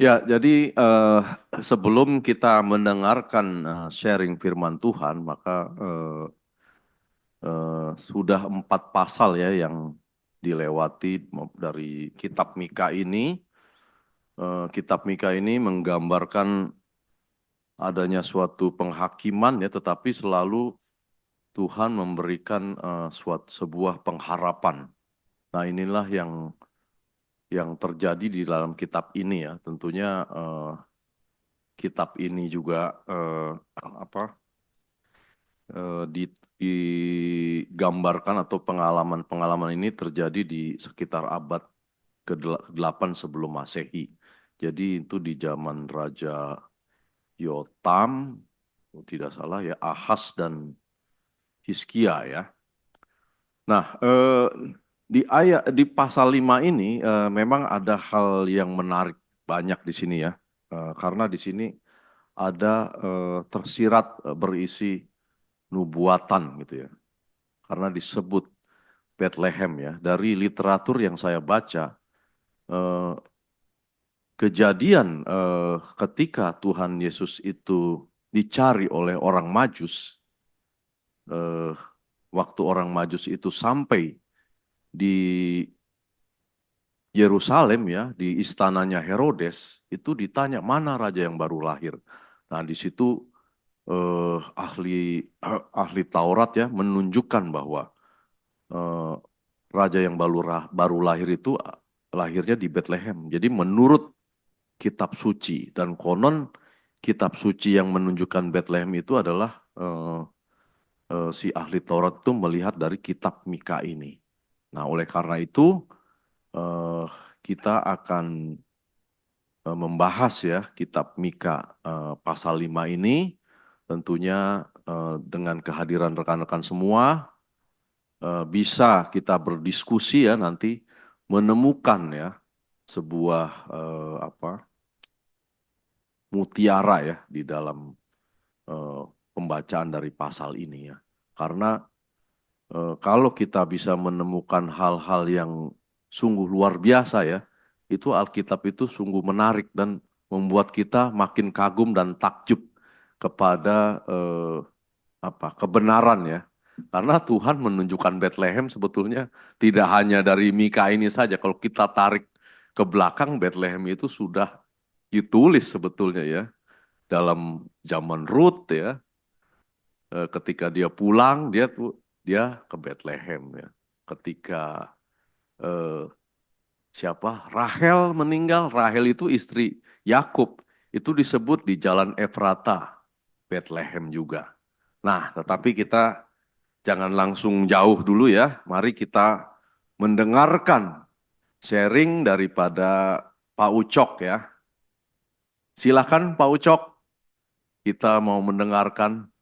Ya, jadi sebelum kita mendengarkan sharing firman Tuhan, maka sudah 4 pasal ya yang dilewati dari Kitab Mika ini. Kitab Mika ini menggambarkan adanya suatu penghakiman ya, tetapi selalu Tuhan memberikan sebuah pengharapan. Nah, inilah yang terjadi di dalam kitab ini ya. Tentunya kitab ini juga apa digambarkan atau pengalaman-pengalaman ini terjadi di sekitar abad ke-8 sebelum Masehi. Jadi itu di zaman Raja Yotam, kalau tidak salah ya, Ahas dan Hizkia ya. Nah, di pasal 5 ini memang ada hal yang menarik banyak di sini ya. Karena di sini ada tersirat berisi nubuatan gitu ya. Karena disebut Bethlehem ya. Dari literatur yang saya baca, eh, kejadian ketika Tuhan Yesus itu dicari oleh orang Majus, eh, waktu orang Majus itu sampai di Yerusalem ya, di istananya Herodes, itu ditanya mana raja yang baru lahir. Nah, di situ ahli Taurat ya menunjukkan bahwa eh, raja yang baru lahir itu lahirnya di Bethlehem. Jadi menurut kitab suci dan konon kitab suci yang menunjukkan Bethlehem itu adalah si ahli Taurat itu melihat dari kitab Mika ini. Nah, oleh karena itu eh, kita akan membahas ya kitab Mika pasal 5 ini tentunya dengan kehadiran rekan-rekan semua bisa kita berdiskusi ya nanti menemukan ya sebuah apa mutiara ya di dalam eh, pembacaan dari pasal ini ya. Karena kalau kita bisa menemukan hal-hal yang sungguh luar biasa ya, itu Alkitab itu sungguh menarik dan membuat kita makin kagum dan takjub kepada apa kebenaran ya. Karena Tuhan menunjukkan Bethlehem sebetulnya tidak hanya dari Mika ini saja. Kalau kita tarik ke belakang, Bethlehem itu sudah ditulis sebetulnya ya dalam zaman Ruth ya. Ketika dia pulang, dia ke Bethlehem ya. Ketika eh, siapa Rahel meninggal, Rahel itu istri Yakub, itu disebut di Jalan Efrata, Bethlehem juga. Nah, tetapi kita jangan langsung jauh dulu ya. Mari kita mendengarkan sharing daripada Pak Ucok ya. Silakan Pak Ucok, kita mau mendengarkan.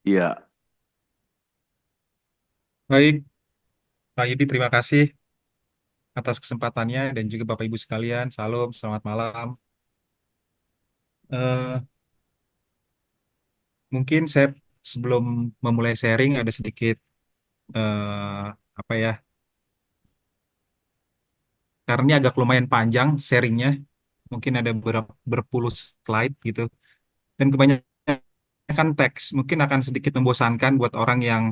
Iya, Baik, Pak Yudi, terima kasih atas kesempatannya dan juga Bapak Ibu sekalian. Salam, selamat malam. Eh, Mungkin saya sebelum memulai sharing ada sedikit apa ya, karena ini agak lumayan panjang sharingnya, mungkin ada berpuluh slide gitu, dan kebanyakan teks mungkin akan sedikit membosankan buat orang yang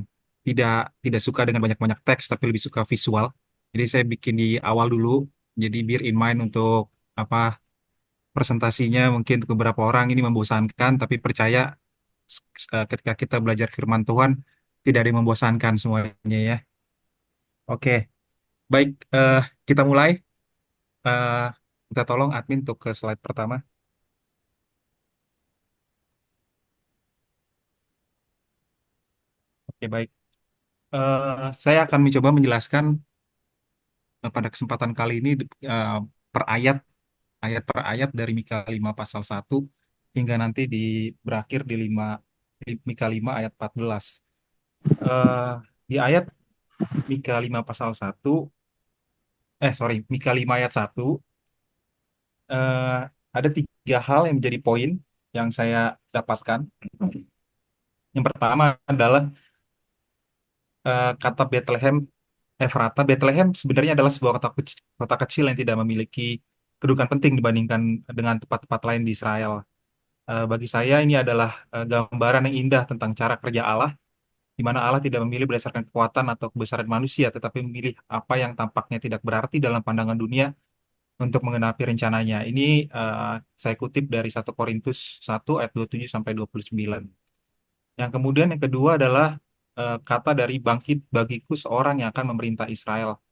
tidak tidak suka dengan banyak-banyak teks tapi lebih suka visual. Jadi saya bikin di awal dulu, jadi bear in mind untuk apa presentasinya mungkin untuk beberapa orang ini membosankan, tapi percaya ketika kita belajar firman Tuhan tidak ada yang membosankan semuanya ya. Oke, baik, kita mulai. Eh, Minta tolong admin untuk ke slide pertama. Oke, baik. Saya akan mencoba menjelaskan pada kesempatan kali ini eh, per ayat per ayat dari Mika 5 pasal 1 hingga nanti berakhir di Mika 5 ayat 14. Eh, di ayat Mika 5 pasal 1, sorry, Mika 5 ayat 1, eh, ada 3 hal yang menjadi poin yang saya dapatkan. Yang pertama adalah kata Bethlehem. Efrata, Bethlehem sebenarnya adalah sebuah kota kecil yang tidak memiliki kedudukan penting dibandingkan dengan tempat-tempat lain di Israel. Bagi saya ini adalah gambaran yang indah tentang cara kerja Allah, di mana Allah tidak memilih berdasarkan kekuatan atau kebesaran manusia, tetapi memilih apa yang tampaknya tidak berarti dalam pandangan dunia untuk menggenapi rencananya. Ini saya kutip dari 1 Korintus 1 ayat 27 sampai 29. Yang kemudian yang kedua adalah kata dari bangkit bagiku seorang yang akan memerintah Israel.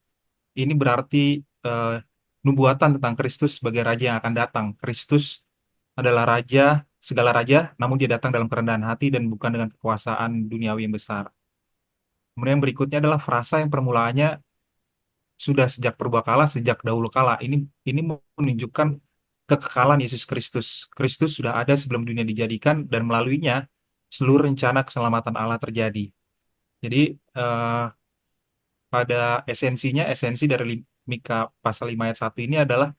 Ini berarti eh, nubuatan tentang Kristus sebagai raja yang akan datang. Kristus adalah raja, segala raja, namun dia datang dalam kerendahan hati dan bukan dengan kekuasaan duniawi yang besar. Kemudian yang berikutnya adalah frasa yang permulaannya sudah sejak purbakala, sejak dahulu kala. Ini menunjukkan kekekalan Yesus Kristus. Kristus sudah ada sebelum dunia dijadikan dan melaluinya seluruh rencana keselamatan Allah terjadi. Jadi eh, pada esensinya, esensi dari Mika pasal 5 ayat 1 ini adalah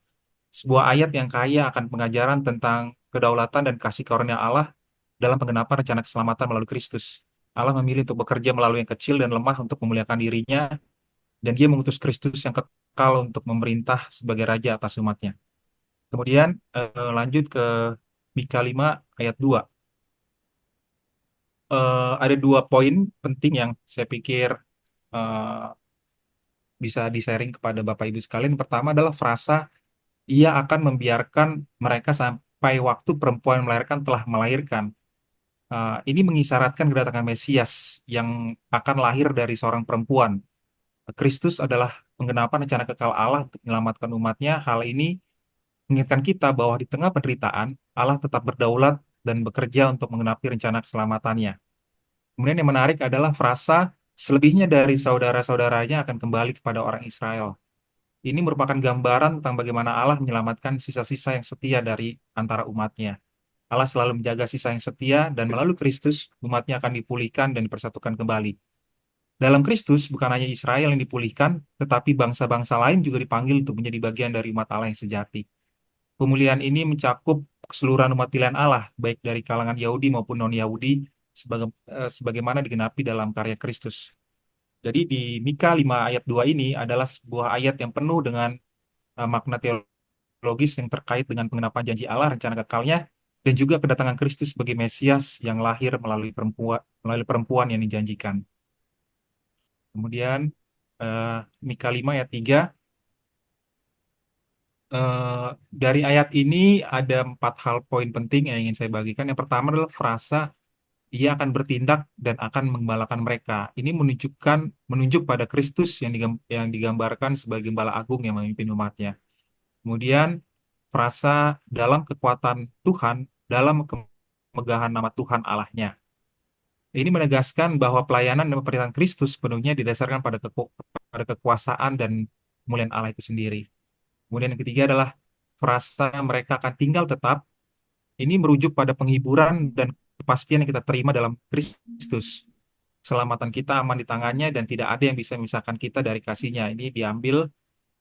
sebuah ayat yang kaya akan pengajaran tentang kedaulatan dan kasih karunia Allah dalam penggenapan rencana keselamatan melalui Kristus. Allah memilih untuk bekerja melalui yang kecil dan lemah untuk memuliakan dirinya, dan dia mengutus Kristus yang kekal untuk memerintah sebagai raja atas umatnya. Kemudian lanjut ke Mika 5 ayat 2. Ada dua poin penting yang saya pikir eh, bisa di-sharing kepada Bapak Ibu sekalian. Yang pertama adalah frasa, ia akan membiarkan mereka sampai waktu perempuan melahirkan telah melahirkan. Ini mengisyaratkan kedatangan Mesias yang akan lahir dari seorang perempuan. Kristus adalah penggenapan rencana kekal Allah untuk menyelamatkan umatnya. Hal ini mengingatkan kita bahwa di tengah penderitaan, Allah tetap berdaulat dan bekerja untuk menggenapi rencana keselamatannya. Kemudian yang menarik adalah frasa selebihnya dari saudara-saudaranya akan kembali kepada orang Israel. Ini merupakan gambaran tentang bagaimana Allah menyelamatkan sisa-sisa yang setia dari antara umatnya. Allah selalu menjaga sisa yang setia dan melalui Kristus umatnya akan dipulihkan dan dipersatukan kembali. Dalam Kristus bukan hanya Israel yang dipulihkan, tetapi bangsa-bangsa lain juga dipanggil untuk menjadi bagian dari umat Allah yang sejati. Pemulihan ini mencakup keseluruhan umat pilihan Allah, baik dari kalangan Yahudi maupun non-Yahudi, sebagaimana digenapi dalam karya Kristus. Jadi di Mika 5 ayat 2 ini adalah sebuah ayat yang penuh dengan makna teologis yang terkait dengan penggenapan janji Allah, rencana kekalnya, dan juga kedatangan Kristus sebagai Mesias yang lahir melalui perempuan yang dijanjikan. Kemudian Mika 5 ayat 3, eh, dari ayat ini ada 4 hal poin penting yang ingin saya bagikan. Yang pertama adalah frasa ia akan bertindak dan akan menggembalakan mereka. Ini menunjuk pada Kristus yang digambarkan sebagai gembala agung yang memimpin umatnya. Kemudian frasa dalam kekuatan Tuhan, dalam kemegahan nama Tuhan Allahnya. Ini menegaskan bahwa pelayanan dan pemerintahan Kristus sepenuhnya didasarkan pada kekuasaan dan kemuliaan Allah itu sendiri. Kemudian yang ketiga adalah frasa mereka akan tinggal tetap. Ini merujuk pada penghiburan dan kepastian yang kita terima dalam Kristus. Keselamatan kita aman di tangannya dan tidak ada yang bisa memisahkan kita dari kasihnya. Ini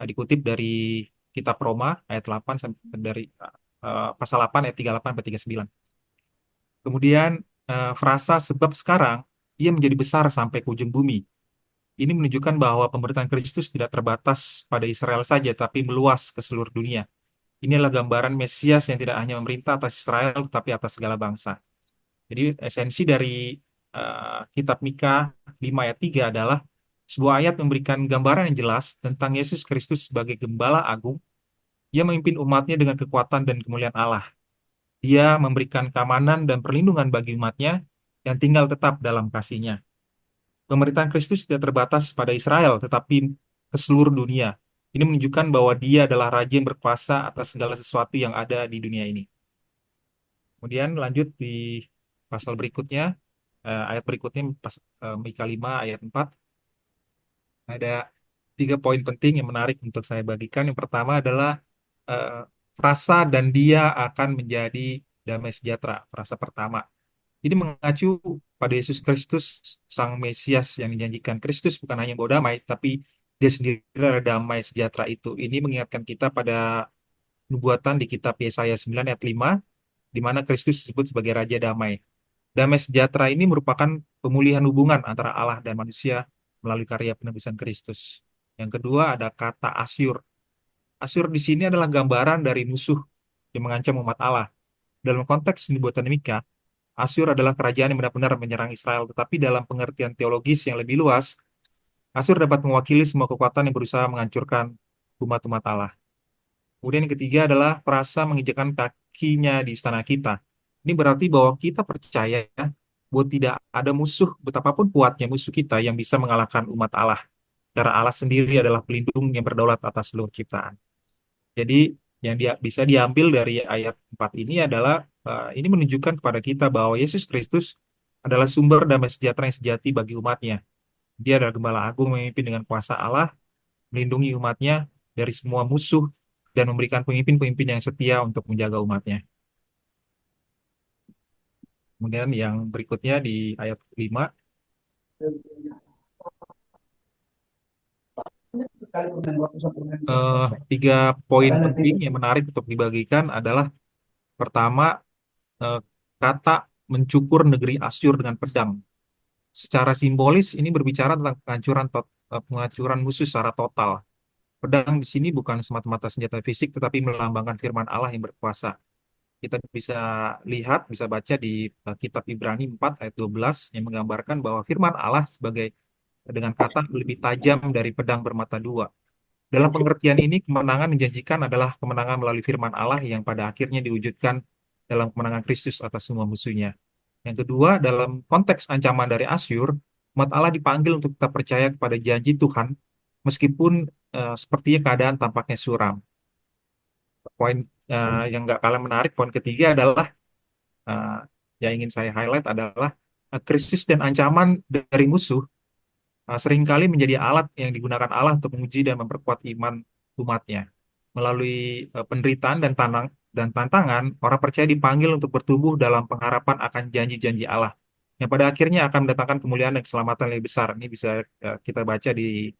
dikutip dari kitab Roma ayat 8 sampai dari pasal 8 ayat 38 sampai 39. Kemudian frasa sebab sekarang ia menjadi besar sampai ke ujung bumi. Ini menunjukkan bahwa pemberitaan Kristus tidak terbatas pada Israel saja, tapi meluas ke seluruh dunia. Inilah gambaran Mesias yang tidak hanya memerintah atas Israel, tetapi atas segala bangsa. Jadi esensi dari kitab Mika 5 ayat 3 adalah sebuah ayat memberikan gambaran yang jelas tentang Yesus Kristus sebagai gembala agung yang memimpin umatnya dengan kekuatan dan kemuliaan Allah. Dia memberikan keamanan dan perlindungan bagi umatnya yang tinggal tetap dalam kasihnya. Pemerintahan Kristus tidak terbatas pada Israel, tetapi ke seluruh dunia. Ini menunjukkan bahwa dia adalah raja yang berkuasa atas segala sesuatu yang ada di dunia ini. Kemudian lanjut di pasal berikutnya, ayat berikutnya, Mika 5 ayat 4, ada 3 poin penting yang menarik untuk saya bagikan. Yang pertama adalah eh, frasa dan dia akan menjadi damai sejahtera, frasa pertama. Ini mengacu pada Yesus Kristus, Sang Mesias yang dijanjikan. Kristus bukan hanya bawa damai, tapi dia sendiri adalah damai sejahtera itu. Ini mengingatkan kita pada nubuatan di kitab Yesaya 9 ayat 5, di mana Kristus disebut sebagai Raja Damai. Damai sejahtera ini merupakan pemulihan hubungan antara Allah dan manusia melalui karya penebusan Kristus. Yang kedua ada kata Asyur. Asyur di sini adalah gambaran dari musuh yang mengancam umat Allah. Dalam konteks nubuatan Mika, Asyur adalah kerajaan yang benar-benar menyerang Israel, tetapi dalam pengertian teologis yang lebih luas, Asyur dapat mewakili semua kekuatan yang berusaha menghancurkan umat-umat Allah. Kemudian yang ketiga adalah perasa menginjakkan kakinya di istana kita. Ini berarti bahwa kita percaya bahwa tidak ada musuh, betapapun kuatnya musuh kita yang bisa mengalahkan umat Allah. Karena Allah sendiri adalah pelindung yang berdaulat atas seluruh ciptaan. Jadi yang dia bisa diambil dari ayat 4 ini adalah ini menunjukkan kepada kita bahwa Yesus Kristus adalah sumber damai sejahtera yang sejati bagi umatnya. Dia adalah gembala agung memimpin dengan kuasa Allah, melindungi umatnya dari semua musuh, dan memberikan pemimpin-pemimpin yang setia untuk menjaga umatnya. Kemudian yang berikutnya di ayat 5, tiga poin penting yang menarik untuk dibagikan adalah pertama, eh, kata mencukur negeri Asyur dengan pedang. Secara simbolis ini berbicara tentang penghancuran musuh secara total. Pedang di sini bukan semata-mata senjata fisik, tetapi melambangkan firman Allah yang berkuasa. Kita bisa lihat, bisa baca di kitab Ibrani 4 ayat 12 yang menggambarkan bahwa firman Allah sebagai dengan kata lebih tajam dari pedang bermata dua. Dalam pengertian ini, kemenangan menjanjikan adalah kemenangan melalui firman Allah yang pada akhirnya diwujudkan dalam kemenangan Kristus atas semua musuhnya. Yang kedua, dalam konteks ancaman dari Asyur, umat Allah dipanggil untuk tetap percaya kepada janji Tuhan, meskipun sepertinya keadaan tampaknya suram. Poin yang nggak kalah menarik, poin ketiga adalah eh, yang ingin saya highlight adalah krisis dan ancaman dari musuh seringkali menjadi alat yang digunakan Allah untuk menguji dan memperkuat iman umatnya. Melalui penderitaan dan tantangan, orang percaya dipanggil untuk bertumbuh dalam pengharapan akan janji-janji Allah, yang pada akhirnya akan mendatangkan kemuliaan dan keselamatan yang lebih besar. Ini bisa kita baca di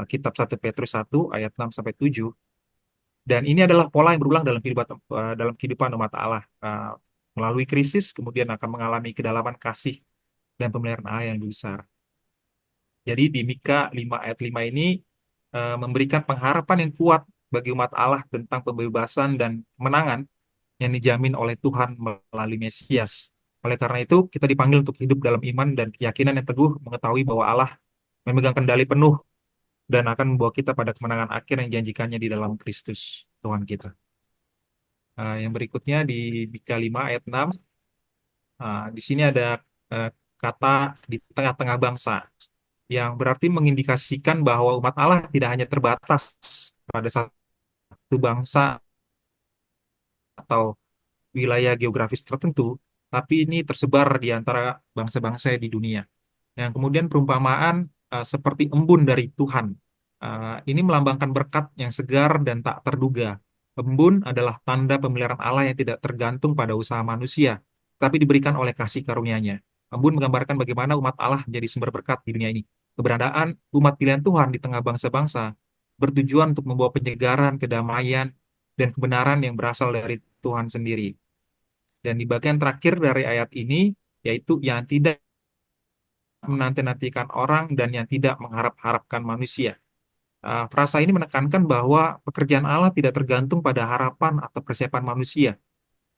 kitab 1 Petrus 1 ayat 6 sampai 7. Dan ini adalah pola yang berulang dalam kehidupan umat Allah. Melalui krisis, kemudian akan mengalami kedalaman kasih dan pemeliharaan Allah yang lebih besar. Jadi di Mika 5 ayat 5 ini memberikan pengharapan yang kuat bagi umat Allah tentang pembebasan dan kemenangan yang dijamin oleh Tuhan melalui Mesias. Oleh karena itu, kita dipanggil untuk hidup dalam iman dan keyakinan yang teguh, mengetahui bahwa Allah memegang kendali penuh dan akan membawa kita pada kemenangan akhir yang dijanjikannya di dalam Kristus Tuhan kita. Yang berikutnya di Mika 5 ayat 6, di sini ada uh, kata di tengah-tengah bangsa, yang berarti mengindikasikan bahwa umat Allah tidak hanya terbatas pada satu bangsa atau wilayah geografis tertentu, tapi ini tersebar di antara bangsa-bangsa di dunia. Yang kemudian perumpamaan seperti embun dari Tuhan. Ini melambangkan berkat yang segar dan tak terduga. Embun adalah tanda pemeliharaan Allah yang tidak tergantung pada usaha manusia, tapi diberikan oleh kasih karunia-Nya. Embun menggambarkan bagaimana umat Allah menjadi sumber berkat di dunia ini. Keberadaan umat pilihan Tuhan di tengah bangsa-bangsa bertujuan untuk membawa penyegaran, kedamaian, dan kebenaran yang berasal dari Tuhan sendiri. Dan di bagian terakhir dari ayat ini, yaitu yang tidak menanti-nantikan orang dan yang tidak mengharap-harapkan manusia. Frasa ini menekankan bahwa pekerjaan Allah tidak tergantung pada harapan atau persiapan manusia.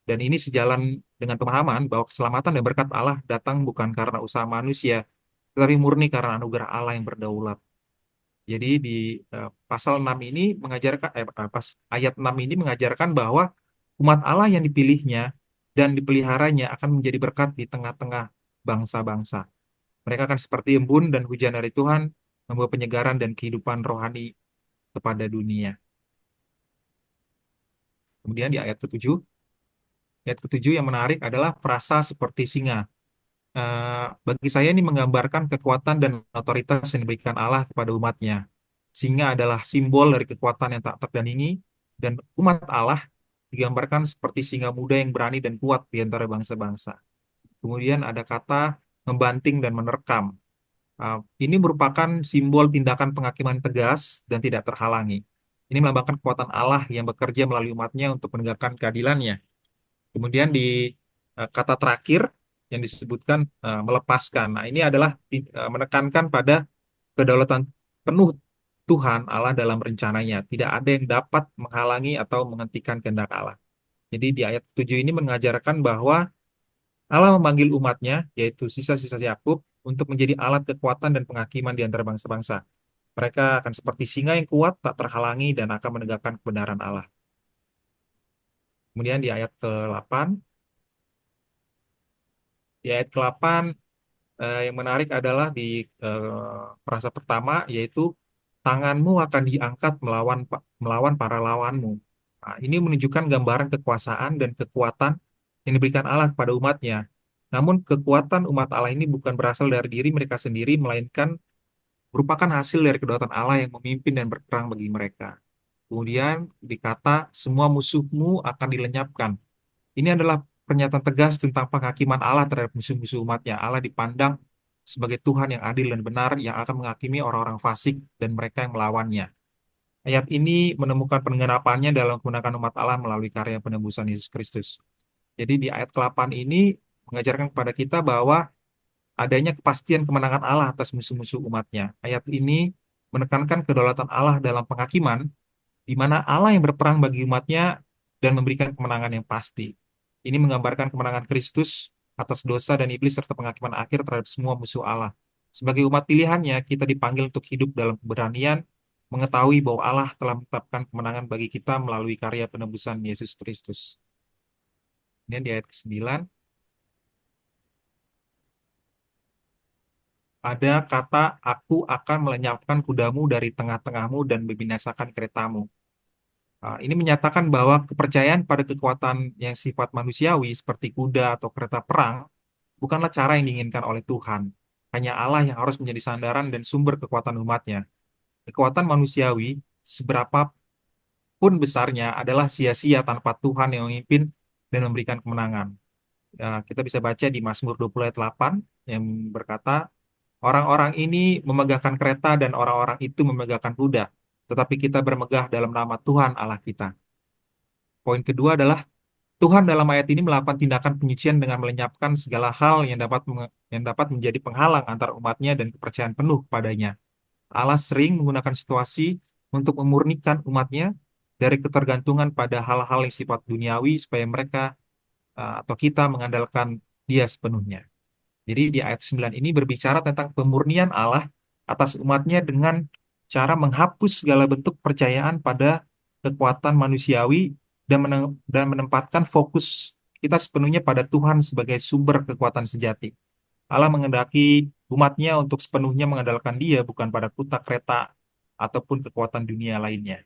Dan ini sejalan dengan pemahaman bahwa keselamatan dan berkat Allah datang bukan karena usaha manusia, tetapi murni karena anugerah Allah yang berdaulat. Jadi di pasal 6 ini mengajarkan pas ayat 6 ini mengajarkan bahwa umat Allah yang dipilihnya dan dipeliharanya akan menjadi berkat di tengah-tengah bangsa-bangsa. Mereka akan seperti embun dan hujan dari Tuhan, membawa penyegaran dan kehidupan rohani kepada dunia. Kemudian di ayat ketujuh yang menarik adalah frasa seperti singa. Bagi saya ini menggambarkan kekuatan dan otoritas yang diberikan Allah kepada umatnya. Singa adalah simbol dari kekuatan yang tak tertandingi, dan umat Allah digambarkan seperti singa muda yang berani dan kuat di antara bangsa-bangsa. Kemudian ada kata membanting dan menerkam. Ini merupakan simbol tindakan penghakiman tegas dan tidak terhalangi. Ini melambangkan kekuatan Allah yang bekerja melalui umatnya untuk menegakkan keadilannya. Kemudian di kata terakhir yang disebutkan melepaskan. Nah, ini adalah menekankan pada kedaulatan penuh Tuhan Allah dalam rencananya. Tidak ada yang dapat menghalangi atau menghentikan kehendak Allah. Jadi di ayat 7 ini mengajarkan bahwa Allah memanggil umatnya, yaitu sisa-sisa Yakub, untuk menjadi alat kekuatan dan penghakiman di antara bangsa-bangsa. Mereka akan seperti singa yang kuat, tak terhalangi, dan akan menegakkan kebenaran Allah. Kemudian di ayat ke-8, yang menarik adalah di frasa pertama, yaitu tanganmu akan diangkat melawan para lawanmu. Nah, ini menunjukkan gambaran kekuasaan dan kekuatan yang diberikan Allah kepada umatnya. Namun kekuatan umat Allah ini bukan berasal dari diri mereka sendiri, melainkan merupakan hasil dari kedaulatan Allah yang memimpin dan berperang bagi mereka. Kemudian dikata, semua musuhmu akan dilenyapkan. Ini adalah pernyataan tegas tentang penghakiman Allah terhadap musuh-musuh umatnya. Allah dipandang sebagai Tuhan yang adil dan benar yang akan menghakimi orang-orang fasik dan mereka yang melawannya. Ayat ini menemukan penggenapannya dalam kemenangan umat Allah melalui karya penebusan Yesus Kristus. Jadi di ayat ke-8 ini mengajarkan kepada kita bahwa adanya kepastian kemenangan Allah atas musuh-musuh umatnya. Ayat ini menekankan kedaulatan Allah dalam penghakiman, di mana Allah yang berperang bagi umatnya dan memberikan kemenangan yang pasti. Ini menggambarkan kemenangan Kristus atas dosa dan iblis serta penghakiman akhir terhadap semua musuh Allah. Sebagai umat pilihannya, kita dipanggil untuk hidup dalam keberanian, mengetahui bahwa Allah telah menetapkan kemenangan bagi kita melalui karya penebusan Yesus Kristus. Kemudian di ayat ke-9, ada kata, aku akan melenyapkan kudamu dari tengah-tengahmu dan membinasakan keretamu. Ini menyatakan bahwa kepercayaan pada kekuatan yang sifat manusiawi seperti kuda atau kereta perang bukanlah cara yang diinginkan oleh Tuhan. Hanya Allah yang harus menjadi sandaran dan sumber kekuatan umatnya. Kekuatan manusiawi, seberapa pun besarnya, adalah sia-sia tanpa Tuhan yang memimpin dan memberikan kemenangan. Kita bisa baca di Mazmur 20 ayat 8 yang berkata, orang-orang ini memegahkan kereta dan orang-orang itu memegahkan kuda, tetapi kita bermegah dalam nama Tuhan Allah kita. Poin kedua adalah Tuhan dalam ayat ini melakukan tindakan penyucian dengan melenyapkan segala hal yang dapat menjadi penghalang antar umatnya dan kepercayaan penuh padanya. Allah sering menggunakan situasi untuk memurnikan umatnya dari ketergantungan pada hal-hal yang sifat duniawi supaya mereka atau kita mengandalkan Dia sepenuhnya. Jadi di ayat 9 ini berbicara tentang pemurnian Allah atas umatnya dengan cara menghapus segala bentuk percayaan pada kekuatan manusiawi dan menempatkan fokus kita sepenuhnya pada Tuhan sebagai sumber kekuatan sejati. Allah mengendaki umatnya untuk sepenuhnya mengandalkan Dia, bukan pada kuta kereta ataupun kekuatan dunia lainnya.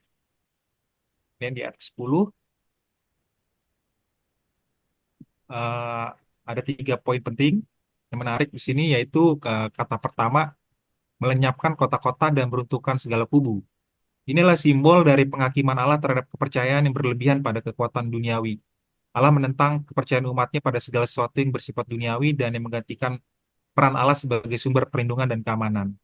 Dan di ayat 10, eh, ada 3 poin penting yang menarik di sini, yaitu kata pertama, melenyapkan kota-kota dan meruntuhkan segala kubu. Inilah simbol dari penghakiman Allah terhadap kepercayaan yang berlebihan pada kekuatan duniawi. Allah menentang kepercayaan umatnya pada segala sesuatu yang bersifat duniawi dan yang menggantikan peran Allah sebagai sumber perlindungan dan keamanan.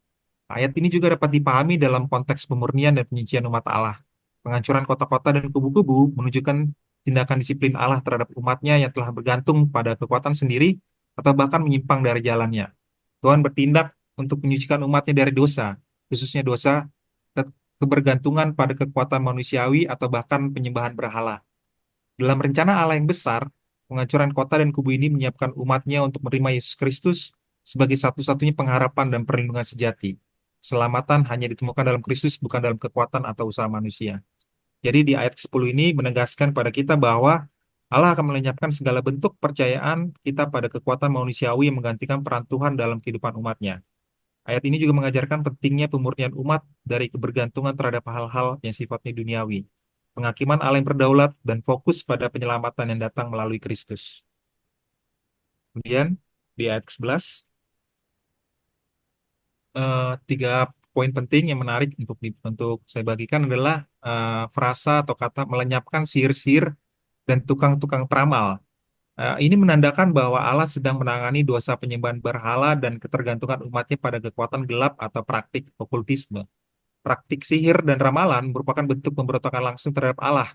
Ayat ini juga dapat dipahami dalam konteks pemurnian dan penyucian umat Allah. Penghancuran kota-kota dan kubu-kubu menunjukkan tindakan disiplin Allah terhadap umatnya yang telah bergantung pada kekuatan sendiri atau bahkan menyimpang dari jalannya. Tuhan bertindak untuk menyucikan umatnya dari dosa, khususnya dosa kebergantungan pada kekuatan manusiawi atau bahkan penyembahan berhala. Dalam rencana Allah yang besar, penghancuran kota dan kubu ini menyiapkan umatnya untuk menerima Yesus Kristus sebagai satu-satunya pengharapan dan perlindungan sejati. Keselamatan hanya ditemukan dalam Kristus, bukan dalam kekuatan atau usaha manusia. Jadi di ayat 10 ini menegaskan pada kita bahwa Allah akan melenyapkan segala bentuk percayaan kita pada kekuatan manusiawi yang menggantikan peran Tuhan dalam kehidupan umatnya. Ayat ini juga mengajarkan pentingnya pemurnian umat dari kebergantungan terhadap hal-hal yang sifatnya duniawi. Penghakiman Allah yang berdaulat dan fokus pada penyelamatan yang datang melalui Kristus. Kemudian di ayat 11, 3 poin penting yang menarik untuk saya bagikan adalah frasa atau kata melenyapkan sihir-sihir dan tukang-tukang peramal. Ini menandakan bahwa Allah sedang menangani dosa penyembahan berhala dan ketergantungan umatnya pada kekuatan gelap atau praktik okultisme. Praktik sihir dan ramalan merupakan bentuk pemberontakan langsung terhadap Allah.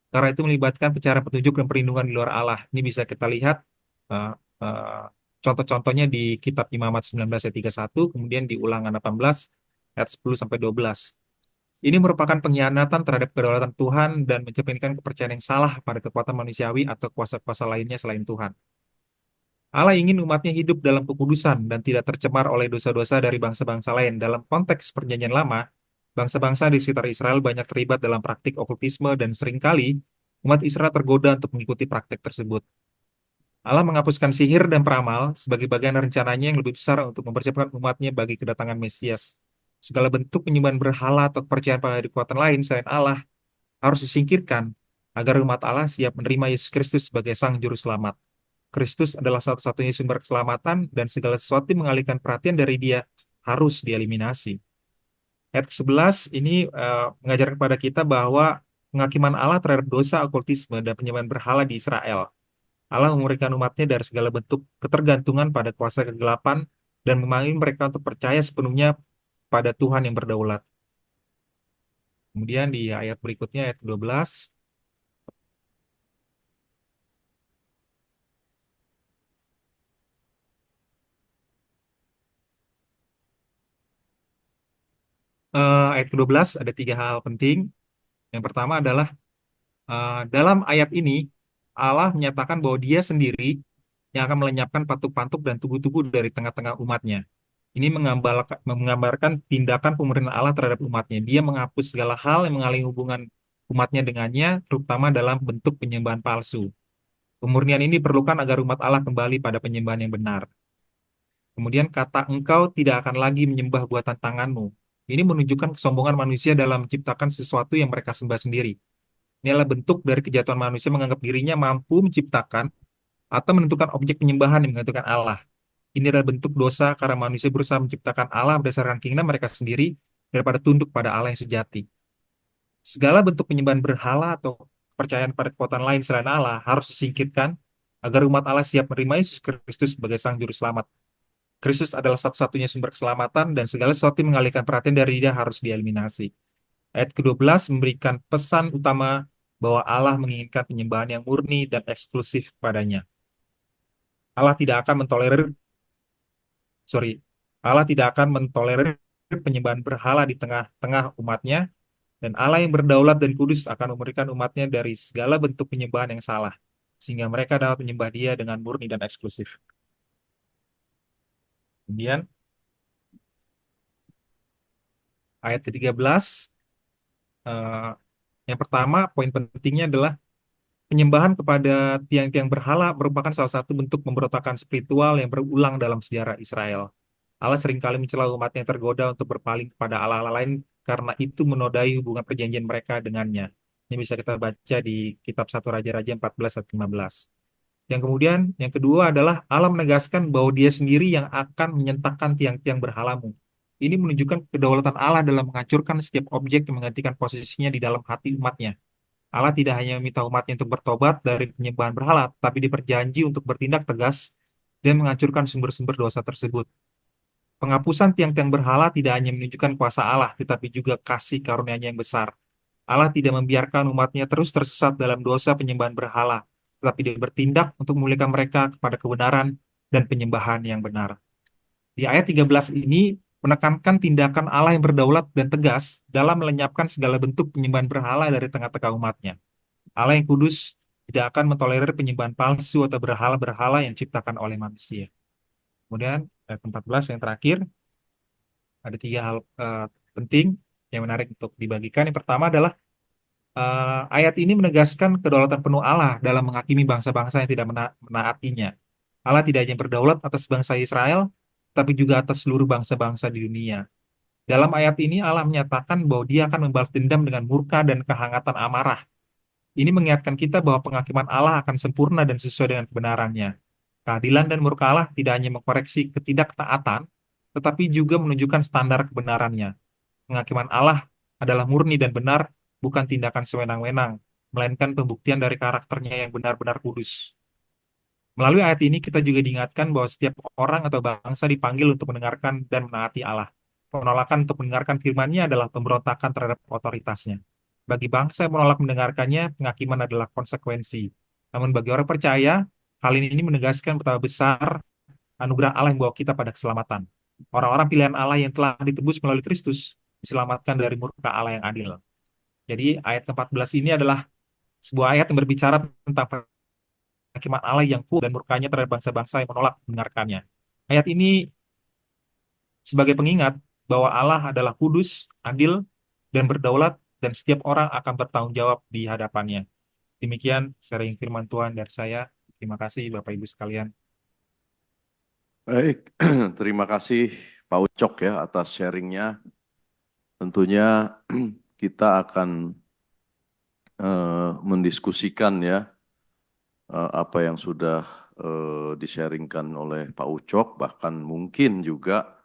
Karena itu melibatkan pencarian petunjuk dan perlindungan di luar Allah. Ini bisa kita lihat uh, uh, contoh-contohnya di kitab Imamat 19 ayat 31, kemudian di Ulangan 18 ayat 10 sampai 12. Ini merupakan pengkhianatan terhadap kedaulatan Tuhan dan mencerminkan kepercayaan yang salah pada kekuatan manusiawi atau kuasa-kuasa lainnya selain Tuhan. Allah ingin umatnya hidup dalam kekudusan dan tidak tercemar oleh dosa-dosa dari bangsa-bangsa lain. Dalam konteks perjanjian lama, bangsa-bangsa di sekitar Israel banyak terlibat dalam praktik okultisme dan seringkali umat Israel tergoda untuk mengikuti praktik tersebut. Allah menghapuskan sihir dan peramal sebagai bagian rencananya yang lebih besar untuk mempersiapkan umatnya bagi kedatangan Mesias. Segala bentuk penyembahan berhala atau kepercayaan pada kekuatan lain selain Allah harus disingkirkan agar umat Allah siap menerima Yesus Kristus sebagai Sang Juru Selamat. Kristus adalah satu-satunya sumber keselamatan dan segala sesuatu yang mengalihkan perhatian dari Dia harus dieliminasi. Ayat ke-11 ini mengajarkan kepada kita bahwa penghakiman Allah terhadap dosa okultisme dan penyembahan berhala di Israel. Allah memberikan umatnya dari segala bentuk ketergantungan pada kuasa kegelapan dan memanggil mereka untuk percaya sepenuhnya pada Tuhan yang berdaulat. Kemudian di ayat berikutnya, ayat 12, ayat ke-12 ada tiga hal penting. Yang pertama adalah dalam ayat ini Allah menyatakan bahwa Dia sendiri yang akan melenyapkan patuk-patuk dan tugu-tugu dari tengah-tengah umatnya. Ini menggambarkan tindakan pemurnian Allah terhadap umatnya. Dia menghapus segala hal yang mengalih hubungan umatnya dengannya, terutama dalam bentuk penyembahan palsu. Pemurnian ini diperlukan agar umat Allah kembali pada penyembahan yang benar. Kemudian kata engkau tidak akan lagi menyembah buatan tanganmu. Ini menunjukkan kesombongan manusia dalam menciptakan sesuatu yang mereka sembah sendiri. Ini adalah bentuk dari kejatuhan manusia menganggap dirinya mampu menciptakan atau menentukan objek penyembahan yang menggantikan Allah. Ini adalah bentuk dosa karena manusia berusaha menciptakan Allah berdasarkan keinginan mereka sendiri daripada tunduk pada Allah yang sejati. Segala bentuk penyembahan berhala atau kepercayaan pada kekuatan lain selain Allah harus disingkirkan agar umat Allah siap menerima Yesus Kristus sebagai Sang Juru Selamat. Kristus adalah satu-satunya sumber keselamatan dan segala sesuatu yang mengalihkan perhatian dari Dia harus dieliminasi. Ayat ke-12 memberikan pesan utama bahwa Allah menginginkan penyembahan yang murni dan eksklusif kepadanya. Allah tidak akan mentolerir, sorry, Allah tidak akan mentolerir penyembahan berhala di tengah-tengah umatnya, dan Allah yang berdaulat dan kudus akan memberikan umatnya dari segala bentuk penyembahan yang salah, sehingga mereka dapat menyembah Dia dengan murni dan eksklusif. Kemudian, ayat ke-13, eh, yang pertama, poin pentingnya adalah penyembahan kepada tiang-tiang berhala merupakan salah satu bentuk pemberontakan spiritual yang berulang dalam sejarah Israel. Allah seringkali mencela umatnya yang tergoda untuk berpaling kepada Allah-Allah lain karena itu menodai hubungan perjanjian mereka dengannya. Ini bisa kita baca di kitab 1 Raja-Raja 14 ayat 15. Yang kemudian, yang kedua adalah Allah menegaskan bahwa Dia sendiri yang akan menyentakkan tiang-tiang berhalamu. Ini menunjukkan kedaulatan Allah dalam menghancurkan setiap objek yang menggantikan posisinya di dalam hati umatnya. Allah tidak hanya meminta umatnya untuk bertobat dari penyembahan berhala, tapi diperjanji untuk bertindak tegas dan menghancurkan sumber-sumber dosa tersebut. Penghapusan tiang-tiang berhala tidak hanya menunjukkan kuasa Allah, tetapi juga kasih karunia-Nya yang besar. Allah tidak membiarkan umatnya terus tersesat dalam dosa penyembahan berhala, tetapi Dia bertindak untuk memulihkan mereka kepada kebenaran dan penyembahan yang benar. Di ayat 13 ini menekankan tindakan Allah yang berdaulat dan tegas dalam melenyapkan segala bentuk penyembahan berhala dari tengah-tengah umatnya. Allah yang kudus tidak akan mentolerir penyembahan palsu atau berhala-berhala yang diciptakan oleh manusia. Kemudian ayat 14 yang terakhir, ada tiga hal penting yang menarik untuk dibagikan. Yang pertama adalah ayat ini menegaskan kedaulatan penuh Allah dalam menghakimi bangsa-bangsa yang tidak menaatinya. Allah tidak hanya berdaulat atas bangsa Israel, tapi juga atas seluruh bangsa-bangsa di dunia. Dalam ayat ini Allah menyatakan bahwa Dia akan membalas dendam dengan murka dan kehangatan amarah. Ini mengingatkan kita bahwa penghakiman Allah akan sempurna dan sesuai dengan kebenarannya. Keadilan dan murka Allah tidak hanya mengkoreksi ketidaktaatan, tetapi juga menunjukkan standar kebenarannya. Penghakiman Allah adalah murni dan benar, bukan tindakan sewenang-wenang, melainkan pembuktian dari karakternya yang benar-benar kudus. Melalui ayat ini kita juga diingatkan bahwa setiap orang atau bangsa dipanggil untuk mendengarkan dan menaati Allah. Penolakan untuk mendengarkan firman-Nya adalah pemberontakan terhadap otoritasnya. Bagi bangsa yang menolak mendengarkannya, penghakiman adalah konsekuensi. Namun bagi orang percaya, hal ini menegaskan betapa besar anugerah Allah yang membawa kita pada keselamatan. orang-orang pilihan Allah yang telah ditebus melalui Kristus, diselamatkan dari murka Allah yang adil. Jadi ayat ke-14 ini adalah sebuah ayat yang berbicara tentang hakimat Allah yang kuat dan murkanya terhadap bangsa-bangsa yang menolak mendengarkannya. Ayat ini sebagai pengingat bahwa Allah adalah kudus, adil, dan berdaulat, dan setiap orang akan bertanggung jawab di hadapannya. Demikian sharing firman Tuhan dari saya. Terima kasih Bapak Ibu sekalian. Baik, terima kasih Pak Ucok ya atas sharingnya. Tentunya kita akan mendiskusikan ya apa yang sudah di-sharingkan oleh Pak Ucok, bahkan mungkin juga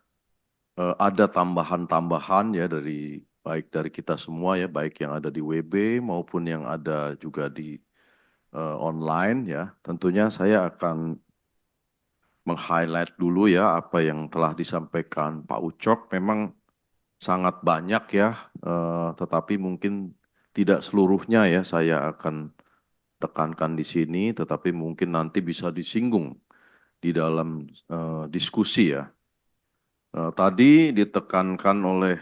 ada tambahan-tambahan ya dari baik dari kita semua ya, baik yang ada di WB maupun yang ada juga di online ya. Tentunya saya akan meng-highlight dulu ya apa yang telah disampaikan Pak Ucok. Memang sangat banyak ya, tetapi mungkin tidak seluruhnya ya saya akan tekankan di sini, tetapi mungkin nanti bisa disinggung di dalam diskusi ya. Tadi ditekankan oleh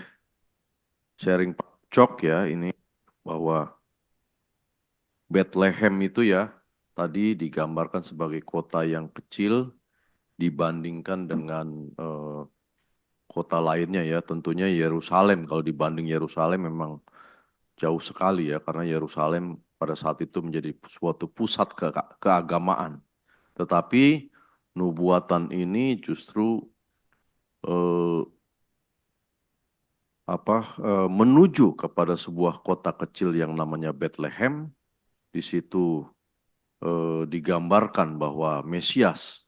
sharing Pak Cok ya ini bahwa Bethlehem itu ya tadi digambarkan sebagai kota yang kecil dibandingkan dengan kota lainnya ya. Tentunya Yerusalem, kalau dibanding Yerusalem memang jauh sekali ya karena Yerusalem pada saat itu menjadi suatu pusat keagamaan. Tetapi nubuatan ini justru eh, menuju kepada sebuah kota kecil yang namanya Bethlehem. Di situ digambarkan bahwa Mesias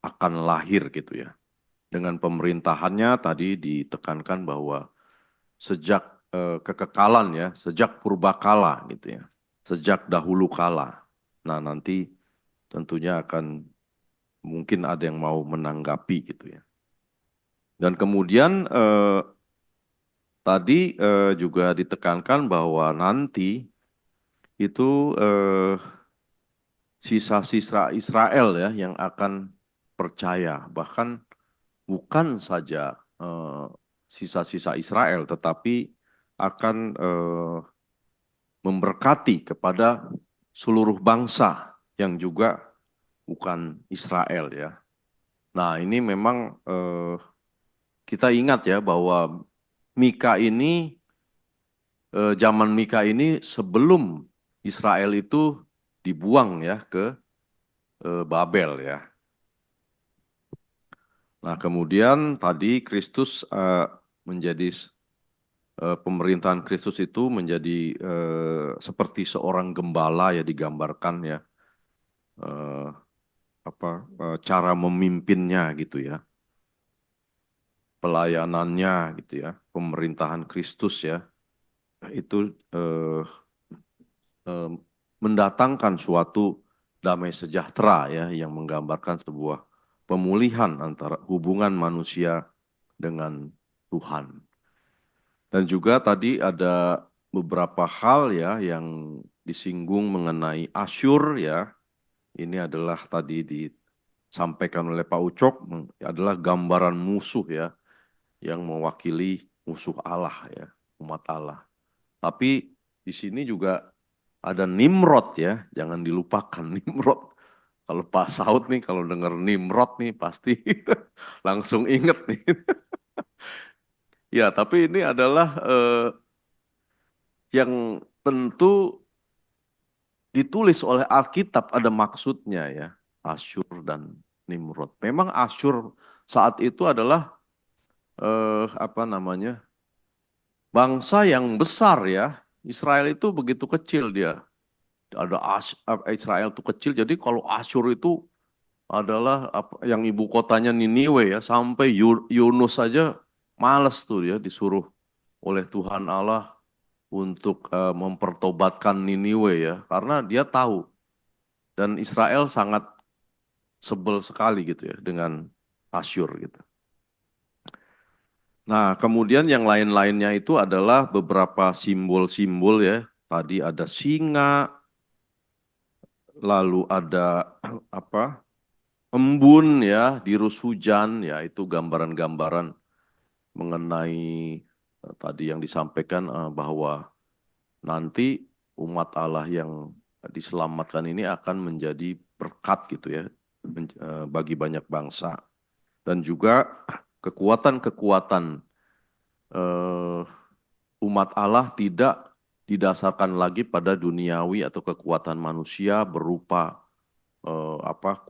akan lahir gitu ya. Dengan pemerintahannya tadi ditekankan bahwa sejak kekekalan ya, sejak purbakala gitu ya, sejak dahulu kala. Nah nanti tentunya akan mungkin ada yang mau menanggapi gitu ya. Dan kemudian tadi juga ditekankan bahwa nanti itu sisa-sisa Israel ya yang akan percaya. Bahkan bukan saja sisa-sisa Israel, tetapi akan memberkati kepada seluruh bangsa yang juga bukan Israel ya. Nah ini memang kita ingat ya bahwa Mika ini, zaman Mika ini sebelum Israel itu dibuang ya ke Babel ya. Nah kemudian tadi Kristus menjadi pemerintahan Kristus itu menjadi seperti seorang gembala ya digambarkan ya eh, cara memimpinnya gitu ya, pelayanannya gitu ya, pemerintahan Kristus ya itu eh, mendatangkan suatu damai sejahtera ya yang menggambarkan sebuah pemulihan antara hubungan manusia dengan Tuhan. Dan juga tadi ada beberapa hal ya yang disinggung mengenai Asyur ya. Ini adalah tadi disampaikan oleh Pak Ucok adalah gambaran musuh ya yang mewakili musuh Allah ya, umat Allah. Tapi di sini juga ada Nimrod ya, jangan dilupakan Nimrod. Kalau Pak Saud nih kalau dengar Nimrod nih pasti langsung inget nih. Ya, tapi ini adalah yang tentu ditulis oleh Alkitab ada maksudnya ya, Asyur dan Nimrod. Memang Asyur saat itu adalah apa namanya? Bangsa yang besar ya. Israel itu begitu kecil dia. Ada Israel itu kecil, jadi kalau Asyur itu adalah yang ibu kotanya Niniwe ya, sampai Yunus saja males tuh dia disuruh oleh Tuhan Allah untuk mempertobatkan Niniwe ya, karena dia tahu dan Israel sangat sebel sekali gitu ya dengan Asyur gitu. Nah, kemudian yang lain-lainnya itu adalah beberapa simbol-simbol ya. Tadi ada singa, lalu ada apa? embun ya, dirus hujan ya, itu gambaran-gambaran mengenai tadi yang disampaikan bahwa nanti umat Allah yang diselamatkan ini akan menjadi berkat gitu ya bagi banyak bangsa, dan juga kekuatan-kekuatan eh, umat Allah tidak didasarkan lagi pada duniawi atau kekuatan manusia berupa apa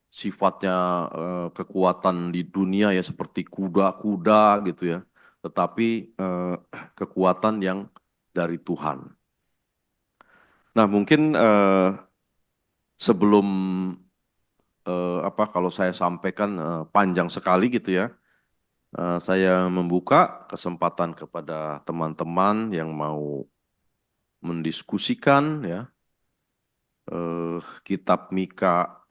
sifatnya kekuatan di dunia ya seperti kuda-kuda gitu ya, tetapi kekuatan yang dari Tuhan. Nah, mungkin sebelum apa kalau saya sampaikan panjang sekali gitu ya, saya membuka kesempatan kepada teman-teman yang mau mendiskusikan ya kitab Mika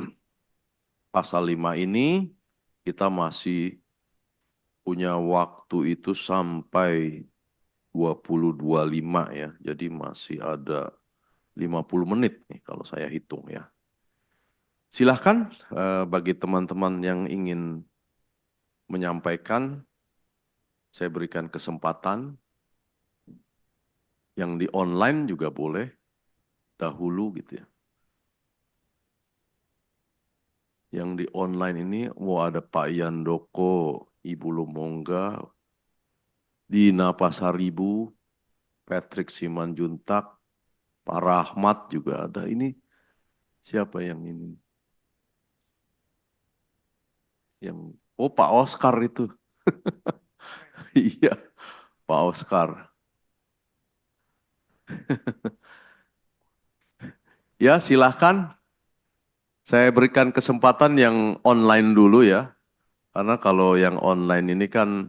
pasal 5 ini. Kita masih punya waktu itu sampai 20.25 ya. Jadi masih ada 50 menit nih kalau saya hitung ya. Silahkan bagi teman-teman yang ingin menyampaikan, saya berikan kesempatan. Yang di online juga boleh dahulu gitu ya. Yang di online ini, ada Pak Yandoko, Ibu Lumongga, Dina Pasaribu, Patrick Simanjuntak, Pak Rahmat juga ada. Ini siapa yang ini? Yang Pak Oscar itu. Iya, Pak Oscar. Ya, silahkan. Saya berikan kesempatan yang online dulu ya. Karena kalau yang online ini kan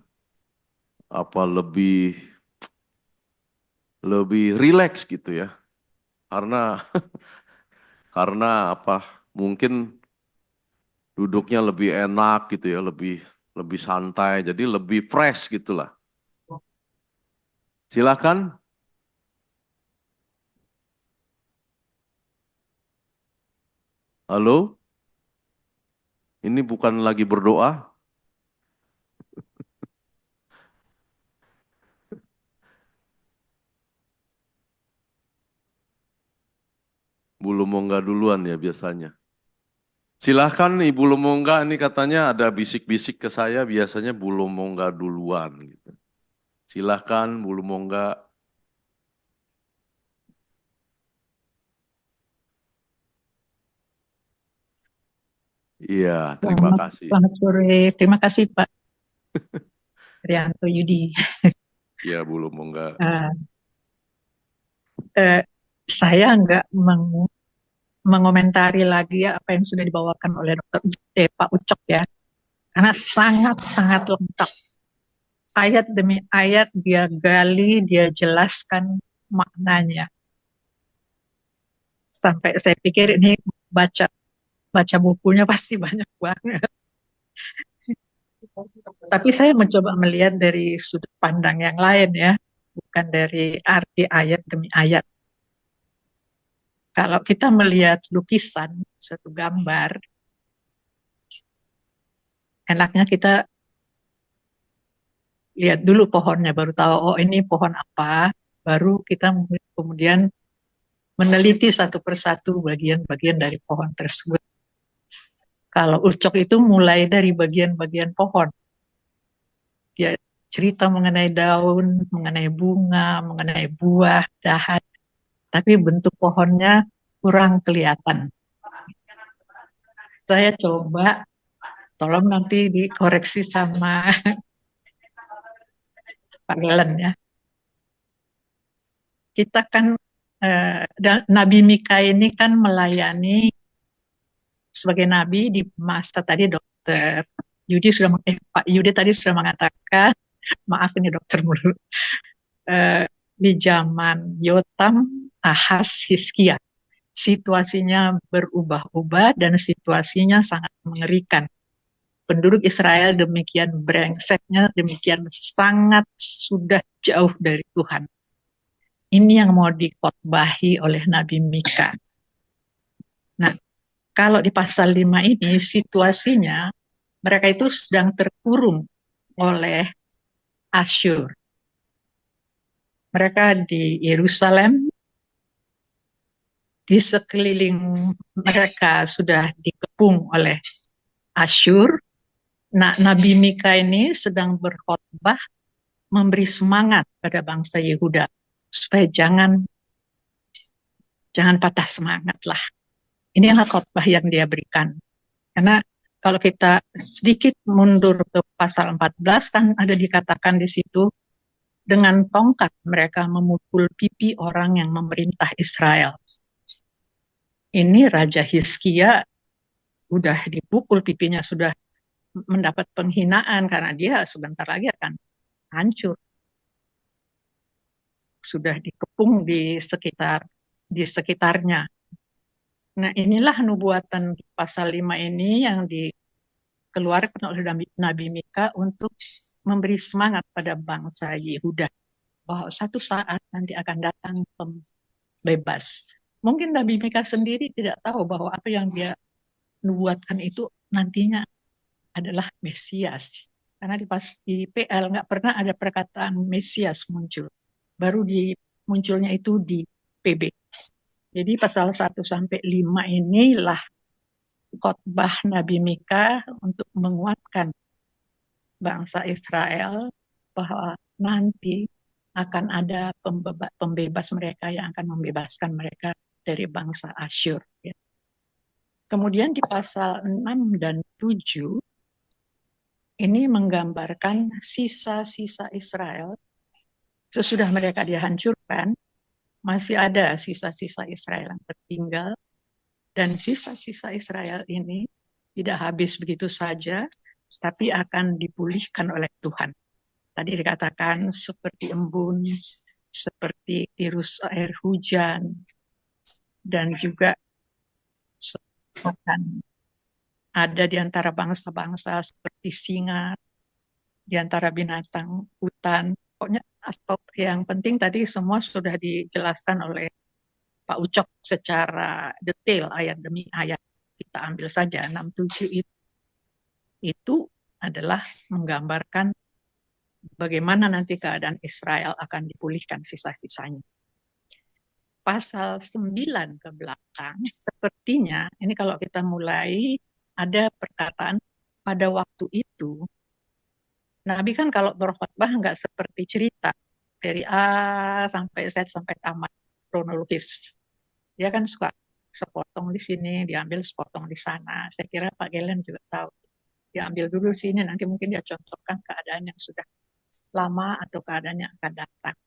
apa lebih rileks gitu ya. Karena karena apa? Mungkin duduknya lebih enak gitu ya, lebih lebih santai, jadi lebih fresh gitulah. Silakan. Halo, ini bukan lagi berdoa, belum mau nggak duluan ya biasanya. Silahkan Ibu Lumongga, ini katanya ada bisik-bisik ke saya, biasanya Bu Lumongga duluan gitu. Silahkan Bu Lumongga. Iya, terima Selamat, kasih. selamat sore. Terima kasih Pak Rianto Yudi. Iya Bu Lumongga. Eh, eh, saya nggak mengomentari lagi ya apa yang sudah dibawakan oleh Pak Ucok ya, karena sangat-sangat lengkap. Ayat demi ayat dia gali, dia jelaskan maknanya. Sampai saya pikir ini baca baca bukunya pasti banyak banget. Tapi saya mencoba melihat dari sudut pandang yang lain ya, bukan dari arti ayat demi ayat. Kalau kita melihat lukisan, suatu gambar, enaknya kita lihat dulu pohonnya, baru tahu, oh ini pohon apa, baru kita kemudian meneliti satu persatu bagian-bagian dari pohon tersebut. Kalau Ucok itu mulai dari bagian-bagian pohon. Dia cerita mengenai daun, mengenai bunga, mengenai buah, dahan, tapi bentuk pohonnya kurang kelihatan. Saya coba, tolong nanti dikoreksi sama Pak Gelen ya. Kita kan Nabi Mika ini kan melayani sebagai nabi di masa tadi dokter Yudi sudah Pak Yudi tadi sudah mengatakan, maaf ini dokter mulu, di zaman Yotam, Ahas, Hizkia, situasinya berubah-ubah dan situasinya sangat mengerikan. Penduduk Israel demikian brengseknya, demikian sangat sudah jauh dari Tuhan. Ini yang mau dikotbahi oleh Nabi Mika. Nah, Kalau di pasal 5 ini situasinya mereka itu sedang terkurung oleh Asyur. Mereka di Yerusalem, di sekeliling mereka sudah dikepung oleh Asyur. Nah, Nabi Mika ini sedang berkhotbah memberi semangat pada bangsa Yehuda supaya jangan patah semangat lah. Inilah khotbah yang dia berikan. Karena kalau kita sedikit mundur ke pasal 14 kan ada dikatakan di situ dengan tongkat mereka memukul pipi orang yang memerintah Israel. Ini Raja Hizkia udah dipukul pipinya, sudah mendapat penghinaan karena dia sebentar lagi akan hancur. Sudah dikepung di sekitarnya. Nah, inilah nubuatan pasal 5 ini yang dikeluarkan oleh Nabi Mika untuk memberi semangat pada bangsa Yehuda bahwa satu saat nanti akan datang pembebas. Mungkin Nabi Mika sendiri tidak tahu bahwa apa yang dia nubuatkan itu nantinya adalah Mesias. Karena di PL nggak pernah ada perkataan Mesias muncul. Baru munculnya itu di PB. Jadi pasal 1 sampai 5 inilah khotbah Nabi Mika untuk menguatkan bangsa Israel bahwa nanti akan ada pembebas mereka yang akan membebaskan mereka dari bangsa Asyur. Kemudian di pasal 6 dan 7 ini menggambarkan sisa-sisa Israel sesudah mereka dihancurkan, masih ada sisa-sisa Israel yang tertinggal, dan sisa-sisa Israel ini tidak habis begitu saja, tapi akan dipulihkan oleh Tuhan. Tadi dikatakan seperti embun, seperti tirus air hujan, dan juga akan ada di antara bangsa-bangsa seperti singa, di antara binatang hutan. Pokoknya yang penting tadi semua sudah dijelaskan oleh Pak Ucok secara detail ayat demi ayat. Kita ambil saja 6-7 itu adalah menggambarkan bagaimana nanti keadaan Israel akan dipulihkan sisa-sisanya. Pasal 9 ke belakang, sepertinya ini kalau kita mulai ada perkataan pada waktu itu. Nabi kan kalau berkhotbah nggak seperti cerita dari A sampai Z sampai tamat kronologis. Dia kan suka sepotong di sini, diambil sepotong di sana. Saya kira Pak Gelen juga tahu. Diambil dulu sini, nanti mungkin dia contohkan keadaan yang sudah lama atau keadaan yang akan datang.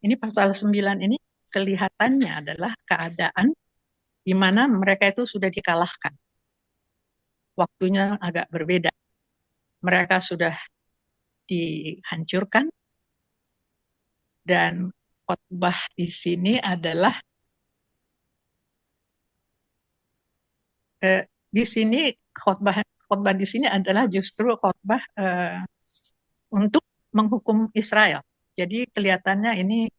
Ini pasal 9 ini kelihatannya adalah keadaan di mana mereka itu sudah dikalahkan. Waktunya agak berbeda. Mereka sudah dihancurkan, dan khotbah di sini adalah di sini khotbah di sini adalah justru khotbah untuk menghukum Israel. Jadi kelihatannya ini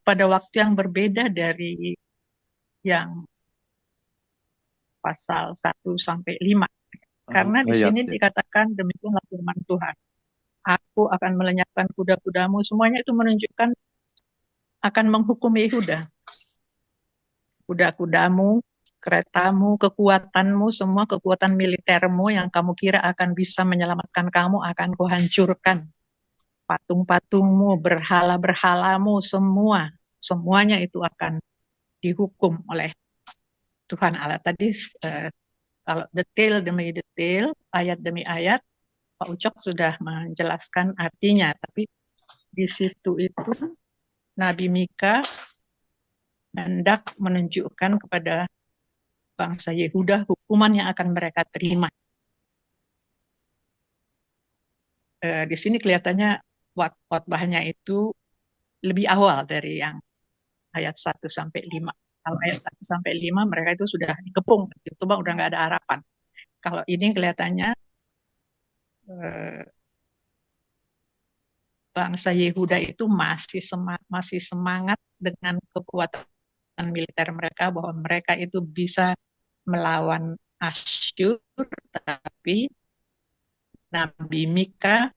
pada waktu yang berbeda dari yang pasal 1 sampai 5. Karena di sini dikatakan demikianlah firman Tuhan. Aku akan melenyapkan kuda-kudamu. Semuanya itu menunjukkan akan menghukum Yehuda. Kuda-kudamu, keretamu, kekuatanmu, semua kekuatan militermu yang kamu kira akan bisa menyelamatkan kamu akan kuhancurkan. Patung-patungmu, berhala-berhalamu, semuanya itu akan dihukum oleh Tuhan Allah. Tadi kalau detail demi detail, ayat demi ayat, Pak Ucok sudah menjelaskan artinya. Tapi di situ itu Nabi Mika hendak menunjukkan kepada bangsa Yehuda hukuman yang akan mereka terima. Di sini kelihatannya khotbahnya itu lebih awal dari yang ayat 1 sampai 5. Kalau ayat 1 sampai 5 mereka itu sudah dikepung, itu udah nggak ada harapan. Kalau ini kelihatannya bangsa Yehuda itu masih semangat dengan kekuatan militer mereka bahwa mereka itu bisa melawan Asyur, tapi Nabi Mika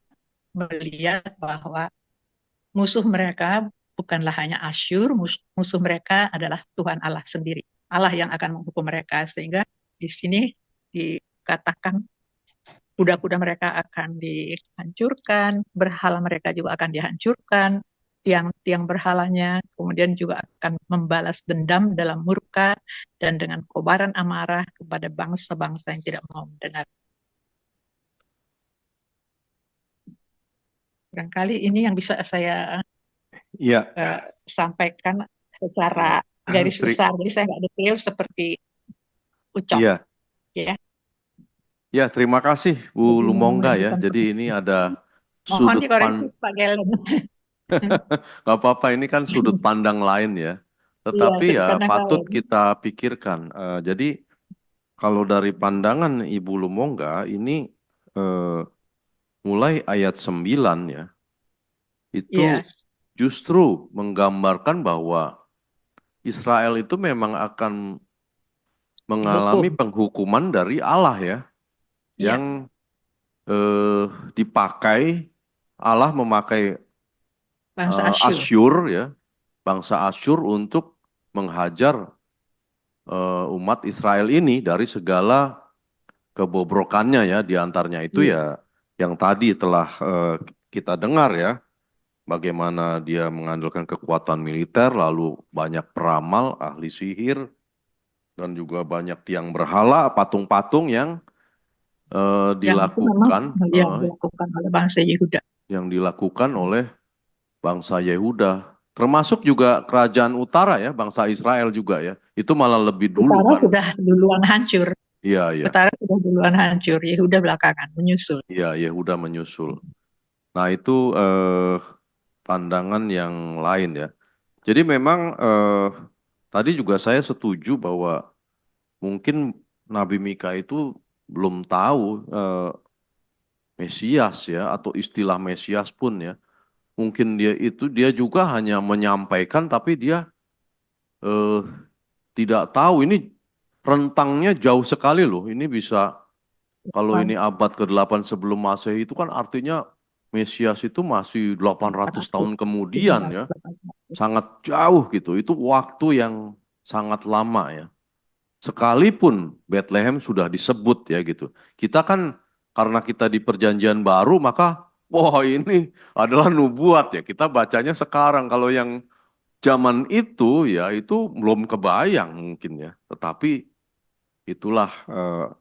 melihat bahwa musuh mereka bukanlah hanya Asyur, musuh mereka adalah Tuhan Allah sendiri. Allah yang akan menghukum mereka. Sehingga di sini dikatakan kuda-kuda mereka akan dihancurkan, berhala mereka juga akan dihancurkan, tiang-tiang berhalanya kemudian juga akan membalas dendam dalam murka dan dengan kobaran amarah kepada bangsa-bangsa yang tidak mau mendengar. Barangkali ini yang bisa saya Iya, sampaikan secara iya. garis Tri- besar. Jadi saya nggak detail seperti Ucok iya, ya. ya, terima kasih Bu Jadi Lumongga ya. menunjukkan Jadi ini ada mohon sudut dikoreksi Pak Gelen. nggak apa-apa, ini kan sudut pandang lain ya. Iya, Tetapi sudut ya pandang patut lain. kita pikirkan. Jadi kalau dari pandangan Ibu Lumongga ini eh, mulai ayat 9 ya, Iya, itu justru menggambarkan bahwa Israel itu memang akan mengalami dihukum. penghukuman dari Allah ya, Iya, yang eh, dipakai Allah memakai bangsa Asyur. Asyur ya, bangsa Asyur untuk menghajar umat Israel ini dari segala kebobrokannya ya, di antaranya itu Iya, ya yang tadi telah kita dengar ya, bagaimana dia mengandalkan kekuatan militer, lalu banyak peramal, ahli sihir, dan juga banyak tiang berhala, patung-patung yang itu memang dilakukan, yang dilakukan oleh bangsa Yehuda. oleh bangsa Yehuda. Termasuk juga kerajaan utara ya, bangsa Israel juga ya. Itu malah lebih dulu Utara kan. sudah duluan hancur. Iya, iya. Utara sudah duluan hancur. Yehuda belakangan menyusul. Iya, Yehuda menyusul. Nah, itu pandangan yang lain ya. Jadi memang tadi juga saya setuju bahwa mungkin Nabi Mika itu belum tahu Mesias ya, atau istilah Mesias pun ya. Mungkin dia juga hanya menyampaikan, tapi dia eh, tidak tahu. Ini rentangnya jauh sekali loh. Ini bisa, kalau ini abad ke-8 sebelum Masehi itu kan artinya Mesias itu masih 800 tahun kemudian ya. Sangat jauh gitu. Itu waktu yang sangat lama ya. Sekalipun Bethlehem sudah disebut ya gitu. Kita kan karena kita di perjanjian baru, maka wah ini adalah nubuat ya. Kita bacanya sekarang. Kalau yang zaman itu ya itu belum kebayang mungkin ya. Tetapi itulah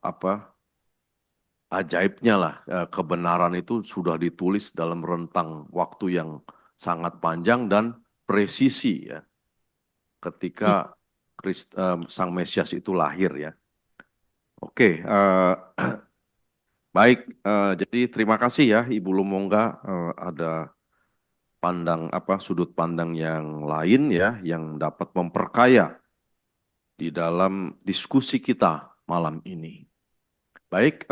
apa ajaibnya lah, kebenaran itu sudah ditulis dalam rentang waktu yang sangat panjang dan presisi ya, ketika Sang Mesias itu lahir ya. Oke, baik. Jadi terima kasih ya Ibu Lumongga, ada sudut pandang yang lain ya, yang dapat memperkaya di dalam diskusi kita malam ini. Baik,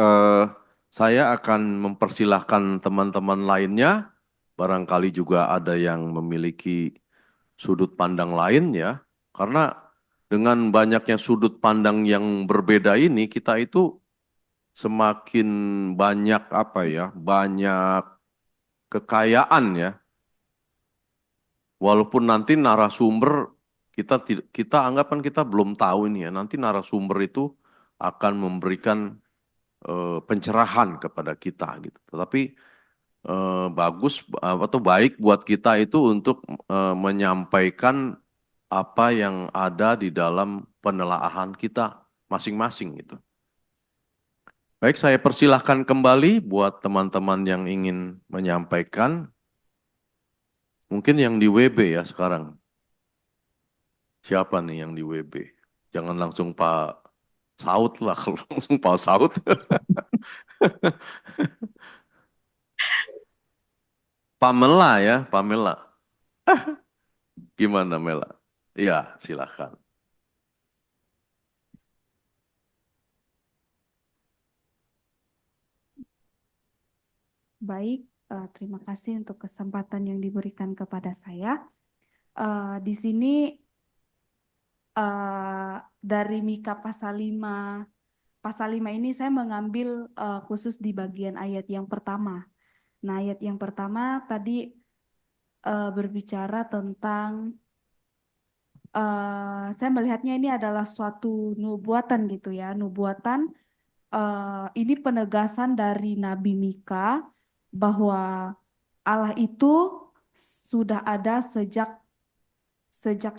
saya akan mempersilahkan teman-teman lainnya, barangkali juga ada yang memiliki sudut pandang lain ya, karena dengan banyaknya sudut pandang yang berbeda ini, kita itu semakin banyak banyak kekayaan ya, walaupun nanti narasumber kita anggapan kita belum tahu ini ya, nanti narasumber itu akan memberikan pencerahan kepada kita gitu. Tetapi bagus atau baik buat kita itu untuk menyampaikan apa yang ada di dalam penelaahan kita masing-masing gitu. Baik, saya persilahkan kembali buat teman-teman yang ingin menyampaikan. Mungkin yang di WB ya sekarang. Siapa nih yang di WB? Jangan langsung Pak Saud lah, kalau langsung Pak Saud. Pamela ya, Pamela. Gimana Mela? Iya, silakan. Baik, terima kasih untuk kesempatan yang diberikan kepada saya. Di sini dari Mika pasal 5 ini saya mengambil khusus di bagian ayat yang pertama. Nah, ayat yang pertama tadi berbicara tentang saya melihatnya ini adalah suatu nubuatan gitu ya, nubuatan ini penegasan dari Nabi Mika bahwa Allah itu sudah ada sejak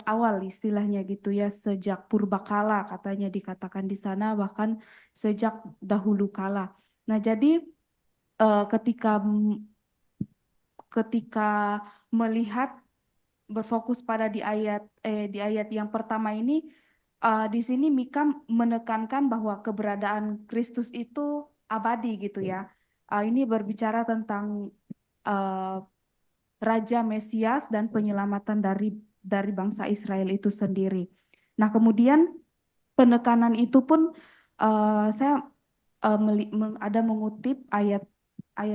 awal istilahnya gitu ya, sejak purbakala katanya dikatakan di sana, bahkan sejak dahulu kala. Nah, jadi ketika melihat berfokus pada di ayat yang pertama ini, di sini Mika menekankan bahwa keberadaan Kristus itu abadi gitu ya. Ini berbicara tentang uh, Raja Mesias dan penyelamatan dari bangsa Israel itu sendiri. Nah, kemudian penekanan itu pun saya ada mengutip ayat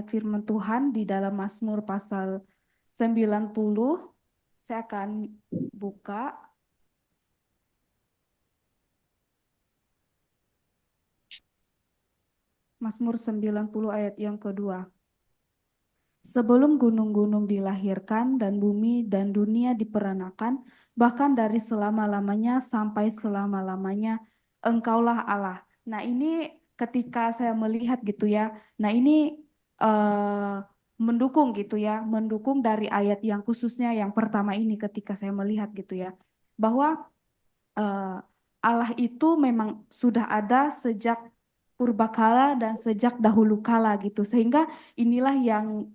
firman Tuhan di dalam Mazmur pasal 90. Saya akan buka Mazmur 90 ayat yang kedua. Sebelum gunung-gunung dilahirkan dan bumi dan dunia diperanakan, bahkan dari selama-lamanya sampai selama-lamanya, Engkaulah Allah. Nah, ini ketika saya melihat gitu ya, nah ini mendukung gitu ya, mendukung dari ayat yang khususnya yang pertama ini ketika saya melihat gitu ya, bahwa Allah itu memang sudah ada sejak purbakala dan sejak dahulu kala gitu, sehingga inilah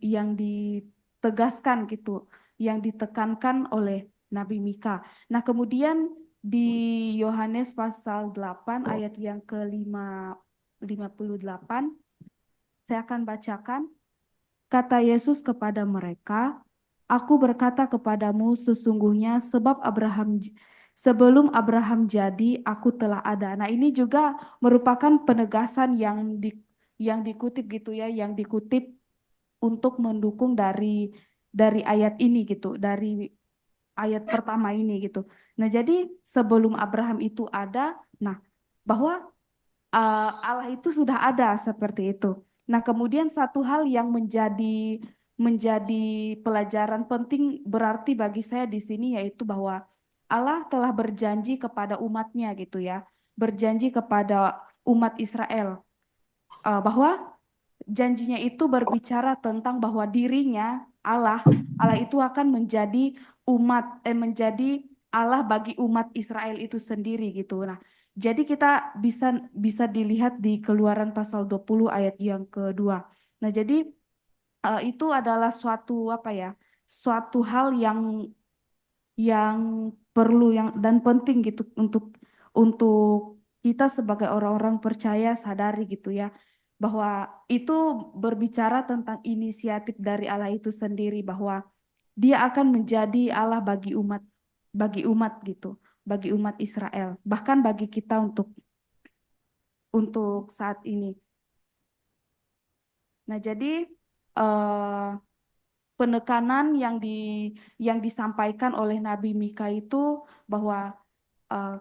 yang ditegaskan gitu, yang ditekankan oleh Nabi Mika. Nah, kemudian di Yohanes pasal 8 ayat yang ke-58 saya akan bacakan. Kata Yesus kepada mereka, Aku berkata kepadamu sesungguhnya sebelum Abraham jadi, aku telah ada. Nah, ini juga merupakan penegasan yang dikutip gitu ya, yang dikutip untuk mendukung dari ayat ini gitu, dari ayat pertama ini gitu. Nah, jadi sebelum Abraham itu ada, nah bahwa Allah itu sudah ada seperti itu. Nah, kemudian satu hal yang menjadi pelajaran penting berarti bagi saya di sini yaitu bahwa Allah telah berjanji kepada umatnya gitu ya, berjanji kepada umat Israel bahwa janjinya itu berbicara tentang bahwa dirinya Allah itu akan menjadi Allah bagi umat Israel itu sendiri gitu. Nah, jadi kita bisa dilihat di Keluaran pasal 20 ayat yang kedua. Nah, jadi itu adalah suatu apa ya? Suatu hal yang perlu dan penting gitu untuk kita sebagai orang-orang percaya sadari gitu ya, bahwa itu berbicara tentang inisiatif dari Allah itu sendiri, bahwa Dia akan menjadi Allah bagi umat gitu, bagi umat Israel, bahkan bagi kita untuk saat ini. Nah, jadi eh, penekanan yang disampaikan oleh Nabi Mika itu bahwa eh,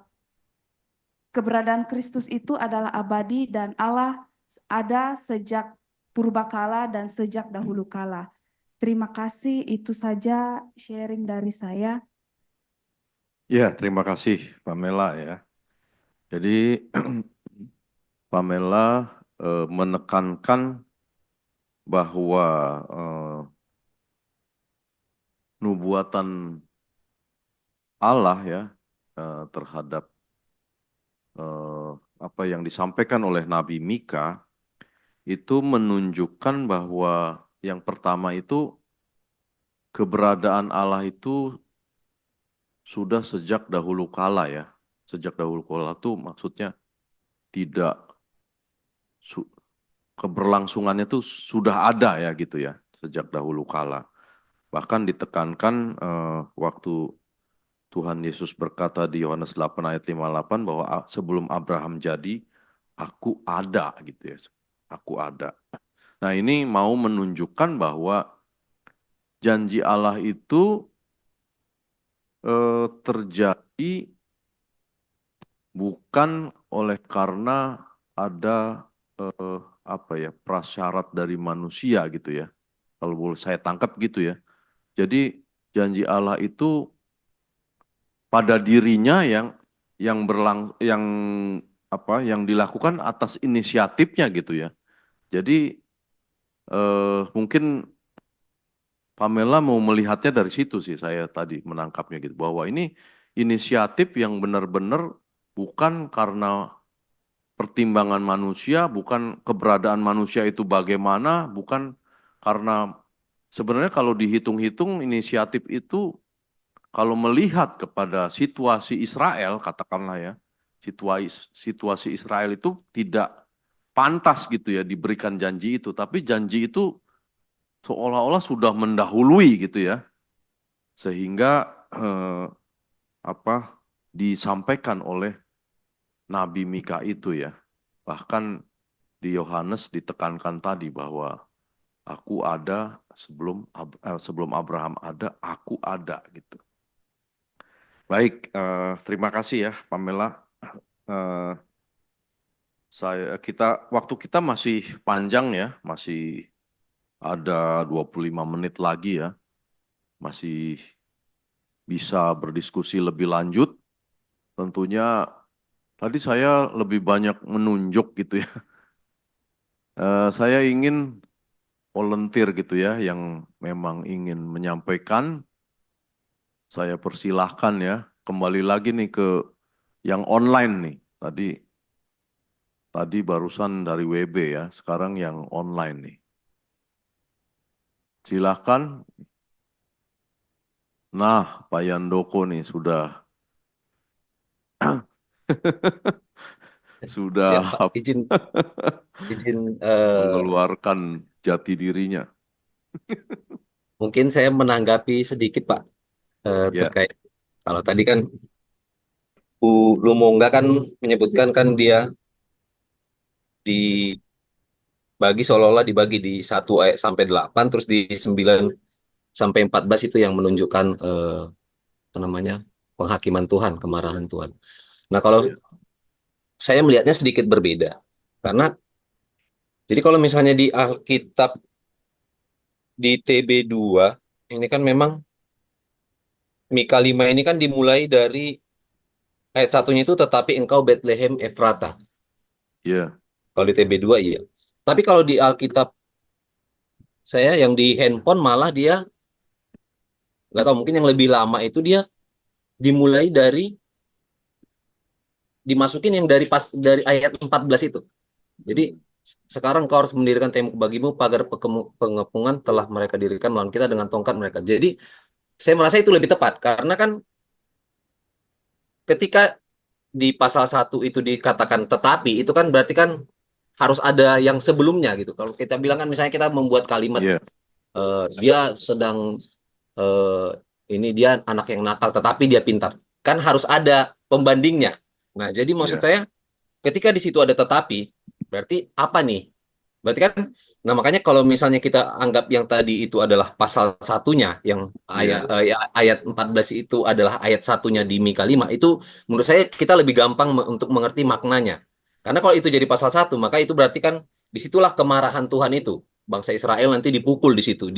keberadaan Kristus itu adalah abadi dan Allah ada sejak purbakala dan sejak dahulu kala. Terima kasih, itu saja sharing dari saya. Ya, terima kasih Pamela ya. Jadi Pamela menekankan bahwa nubuatan Allah ya terhadap apa yang disampaikan oleh Nabi Mika itu menunjukkan bahwa yang pertama itu keberadaan Allah itu sudah sejak dahulu kala ya. Sejak dahulu kala itu maksudnya tidak keberlangsungannya itu sudah ada ya gitu ya sejak dahulu kala. Bahkan ditekankan waktu Tuhan Yesus berkata di Yohanes 8 ayat 58 bahwa sebelum Abraham jadi, aku ada gitu ya. Aku ada. Nah ini mau menunjukkan bahwa janji Allah itu terjadi bukan oleh karena ada apa ya, prasyarat dari manusia gitu ya. Kalau boleh saya tangkap gitu ya. Jadi janji Allah itu pada dirinya yang apa yang dilakukan atas inisiatifnya gitu ya. Jadi mungkin Pamela mau melihatnya dari situ sih, saya tadi menangkapnya gitu bahwa ini inisiatif yang benar-benar bukan karena pertimbangan manusia, bukan keberadaan manusia itu bagaimana, bukan karena sebenarnya kalau dihitung-hitung inisiatif itu kalau melihat kepada situasi Israel, katakanlah ya, situasi Israel itu tidak pantas gitu ya diberikan janji itu, tapi janji itu seolah-olah sudah mendahului gitu ya, sehingga apa disampaikan oleh Nabi Mika itu ya. Bahkan di Yohanes ditekankan tadi bahwa aku ada sebelum Abraham ada, aku ada gitu. Baik, terima kasih ya Pamela. Eh, waktu kita masih panjang ya, masih ada 25 menit lagi ya. Masih bisa berdiskusi lebih lanjut. Tentunya tadi saya lebih banyak menunjuk gitu ya. Saya ingin volunteer gitu ya, yang memang ingin menyampaikan, saya persilahkan ya. Kembali lagi nih ke yang online nih. Tadi barusan dari WB ya, sekarang yang online nih. Silahkan. Nah, Pak Yandoko nih sudah Siap sudah Pak, izin mengeluarkan jati dirinya. mungkin saya menanggapi sedikit Pak Ya, terkait kalau tadi kan Bu Lumonga kan menyebutkan kan dia dibagi seolah-olah dibagi di 1 ayat sampai 8 terus di 9 sampai 14 itu yang menunjukkan apa namanya penghakiman Tuhan, kemarahan Tuhan. Nah kalau ya, saya melihatnya sedikit berbeda karena jadi kalau misalnya di Alkitab di TB2 ini kan memang Mika 5 ini kan dimulai dari ayat satunya itu tetapi engkau Bethlehem Efrata. ya, Kalau di TB2 iya. Tapi kalau di Alkitab saya yang di handphone malah dia nggak tahu mungkin yang lebih lama itu dia dimulai dari dimasukin yang dari ayat 14 itu. Jadi sekarang kau harus mendirikan tembok bagimu pagar pengepungan telah mereka dirikan melawan kita dengan tongkat mereka. Jadi saya merasa itu lebih tepat karena kan ketika di pasal 1 itu dikatakan tetapi itu kan berarti kan harus ada yang sebelumnya gitu. Kalau kita bilang kan misalnya kita membuat kalimat ya, dia sedang eh, ini dia anak yang nakal tetapi dia pintar. Kan harus ada pembandingnya. Nah, jadi maksud ya, saya ketika di situ ada tetapi berarti apa nih? Berarti kan nah makanya kalau misalnya kita anggap yang tadi itu adalah pasal satunya yang ayat ya, ayat 14 itu adalah ayat satunya di Mika 5 itu menurut saya kita lebih gampang untuk mengerti maknanya. Karena kalau itu jadi pasal 1 maka itu berarti kan disitulah kemarahan Tuhan itu. Bangsa Israel nanti dipukul di situ,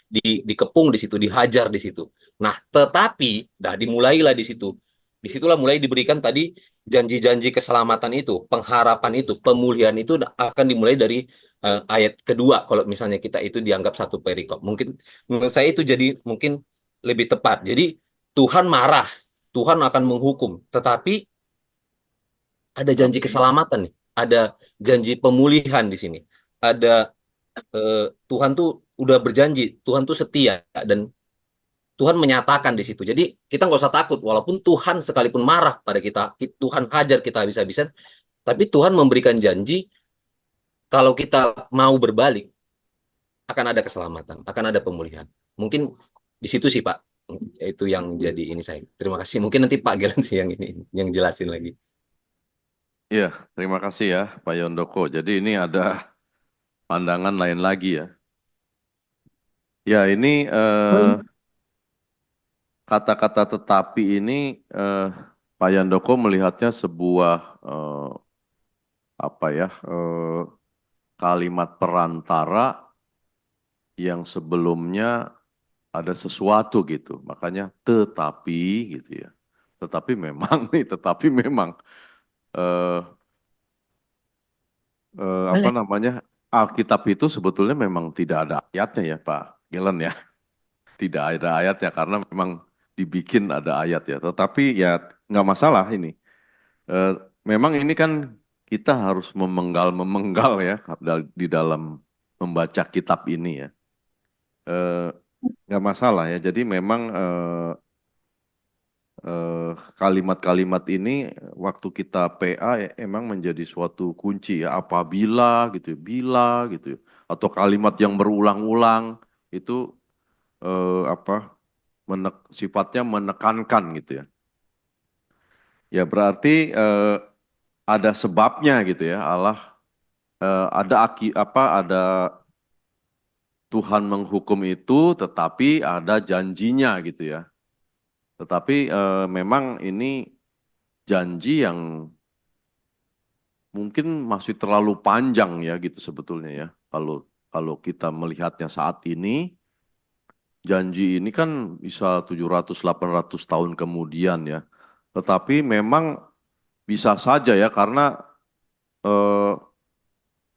dikepung di situ, dihajar di situ. Nah, tetapi dah dimulailah di situ. Disitulah mulai diberikan tadi janji-janji keselamatan itu, pengharapan itu, pemulihan itu akan dimulai dari ayat kedua kalau misalnya kita itu dianggap satu perikop. Mungkin menurut saya itu jadi mungkin lebih tepat. Jadi Tuhan marah, Tuhan akan menghukum, tetapi ada janji tapi keselamatan nih, ada janji pemulihan di sini. Ada Tuhan tuh udah berjanji, Tuhan tuh setia dan Tuhan menyatakan di situ. Jadi kita nggak usah takut, walaupun Tuhan sekalipun marah pada kita, Tuhan hajar kita habis-habisan, tapi Tuhan memberikan janji kalau kita mau berbalik akan ada keselamatan, akan ada pemulihan. Mungkin di situ sih Pak, itu yang jadi ini saya. Terima kasih. Mungkin nanti Pak Gelan sih yang ini yang jelasin lagi. ya, terima kasih ya Pak Yondoko. Jadi ini ada pandangan lain lagi ya. Ya, ini Oh, kata-kata tetapi ini Pak Yandoko melihatnya sebuah apa ya kalimat perantara yang sebelumnya ada sesuatu gitu, makanya tetapi gitu ya. Tetapi memang nih, tetapi memang eh, apa Boleh. namanya Alkitab itu sebetulnya memang tidak ada ayatnya ya Pak Gelen ya, tidak ada ayatnya karena memang dibikin ada ayat ya. Tetapi ya nggak masalah ini. Eh, Memang ini kan kita harus memenggal ya di dalam membaca kitab ini ya. Eh, nggak masalah ya. Jadi memang kalimat-kalimat ini waktu kita PA ya, emang menjadi suatu kunci ya. Apabila gitu, ya, bila gitu, ya. Atau kalimat yang berulang-ulang itu apa sifatnya menekankan gitu ya. Ya berarti ada sebabnya gitu ya. Allah ada Tuhan menghukum itu, tetapi ada janjinya gitu ya. Tetapi memang ini janji yang mungkin masih terlalu panjang ya gitu sebetulnya ya. Kalau kalau kita melihatnya saat ini, janji ini kan bisa 700-800 tahun kemudian ya. Tetapi memang bisa saja ya karena eh,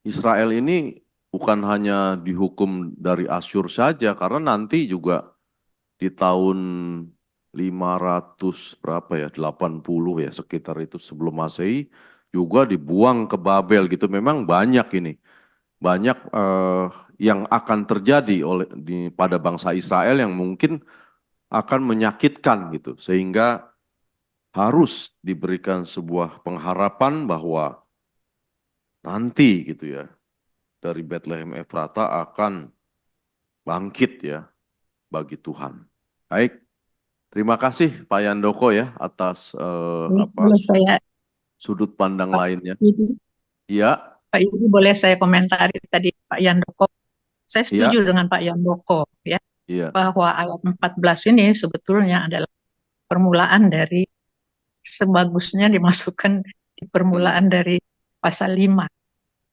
Israel ini bukan hanya dihukum dari Asyur saja, karena nanti juga di tahun 500 berapa ya, 80 ya sekitar itu sebelum Masehi juga dibuang ke Babel gitu. Memang banyak ini, banyak yang akan terjadi pada bangsa Israel yang mungkin akan menyakitkan gitu, sehingga harus diberikan sebuah pengharapan bahwa nanti gitu ya dari Bethlehem Efrata akan bangkit ya bagi Tuhan. Baik, terima kasih Pak Yandoko ya atas Boleh saya, sudut pandang Pak lainnya. Yudi, Iya, Pak Yudi, boleh saya komentari tadi Pak Yandoko. Saya iya, setuju dengan Pak Yandoko ya, iya, bahwa ayat 14 ini sebetulnya adalah permulaan dari sebagusnya dimasukkan di hmm, permulaan dari pasal 5.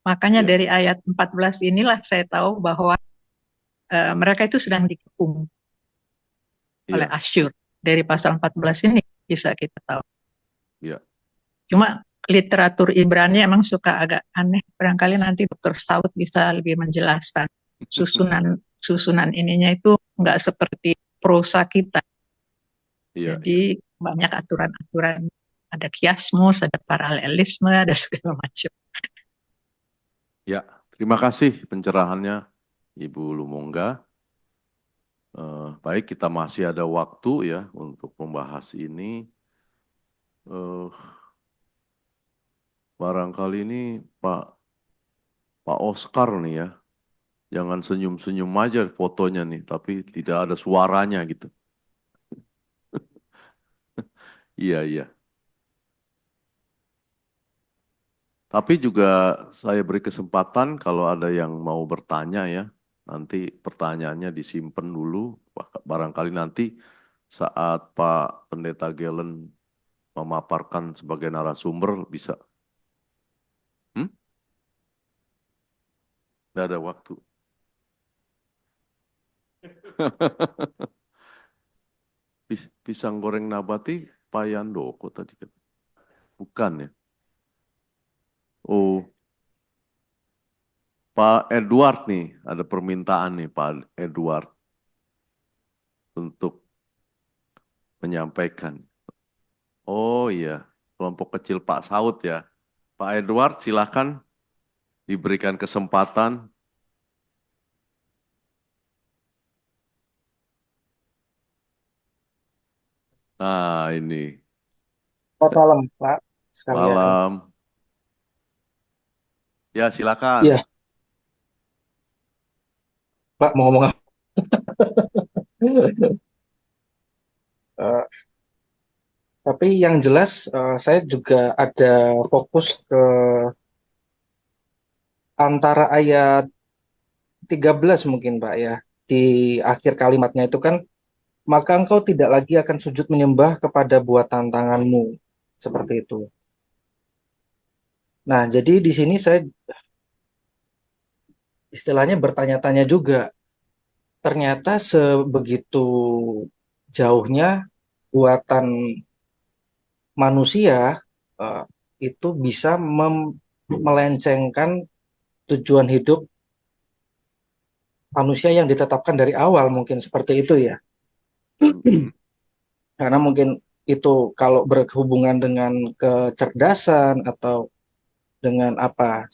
Makanya iya, dari ayat 14 inilah saya tahu bahwa mereka itu sedang dikepung oleh iya, Asyur. Dari pasal 14 ini bisa kita tahu. iya. Cuma literatur Ibrani emang suka agak aneh. Barangkali nanti Dr. Saud bisa lebih menjelaskan. Susunan susunan ininya itu nggak seperti prosa kita. Iya, iya, Jadi banyak aturan-aturan, ada kiasmus, ada paralelisme, ada segala macam. iya. Terima kasih pencerahannya Ibu Lumongga. Baik, kita masih ada waktu ya untuk membahas ini. Eh, Barangkali ini Pak Oscar nih ya, jangan senyum-senyum aja fotonya nih, tapi tidak ada suaranya gitu. Iya, iya. Tapi juga saya beri kesempatan kalau ada yang mau bertanya ya, nanti pertanyaannya disimpan dulu, barangkali nanti saat Pak Pendeta Galen memaparkan sebagai narasumber bisa. Hmm? Nggak ada waktu. Pisang goreng nabati Pak Yandoko tadi kan? Bukan ya? Oh, Pak Edward nih, ada permintaan nih Pak Edward untuk menyampaikan. Oh iya, kelompok kecil Pak Saud ya. Pak Edward silakan diberikan kesempatan. Nah ini, Selamat malam, Pak, sekalian. malam. Ya silakan. Iya, Pak, mau ngomong apa? Eh, tapi yang jelas, saya juga ada fokus ke antara ayat 13 mungkin, Pak, ya. Di akhir kalimatnya itu kan, maka engkau tidak lagi akan sujud menyembah kepada buatan tanganmu. seperti itu. Nah, jadi di sini saya istilahnya bertanya-tanya juga, ternyata sebegitu jauhnya buatan manusia eh, itu bisa melencengkan tujuan hidup manusia yang ditetapkan dari awal, mungkin seperti itu ya. Karena mungkin itu kalau berhubungan dengan kecerdasan atau dengan apa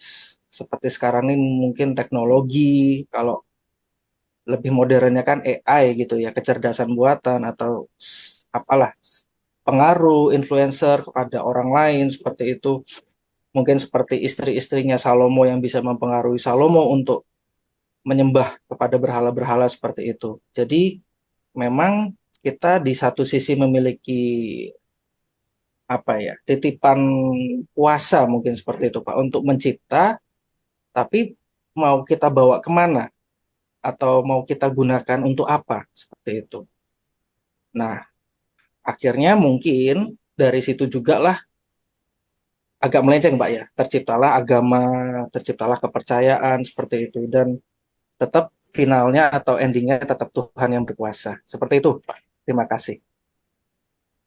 seperti sekarang ini mungkin teknologi, kalau lebih modernnya kan AI gitu ya, kecerdasan buatan atau apalah pengaruh influencer kepada orang lain seperti itu. Mungkin seperti istri-istrinya Salomo yang bisa mempengaruhi Salomo untuk menyembah kepada berhala-berhala seperti itu. Jadi memang kita di satu sisi memiliki apa ya, titipan kuasa mungkin seperti itu Pak untuk mencipta, tapi mau kita bawa kemana atau mau kita gunakan untuk apa seperti itu. Nah, akhirnya mungkin dari situ juga lah agak melenceng Pak ya, terciptalah agama, terciptalah kepercayaan seperti itu, dan tetap finalnya atau endingnya tetap Tuhan yang berkuasa. Seperti itu Pak. Terima kasih.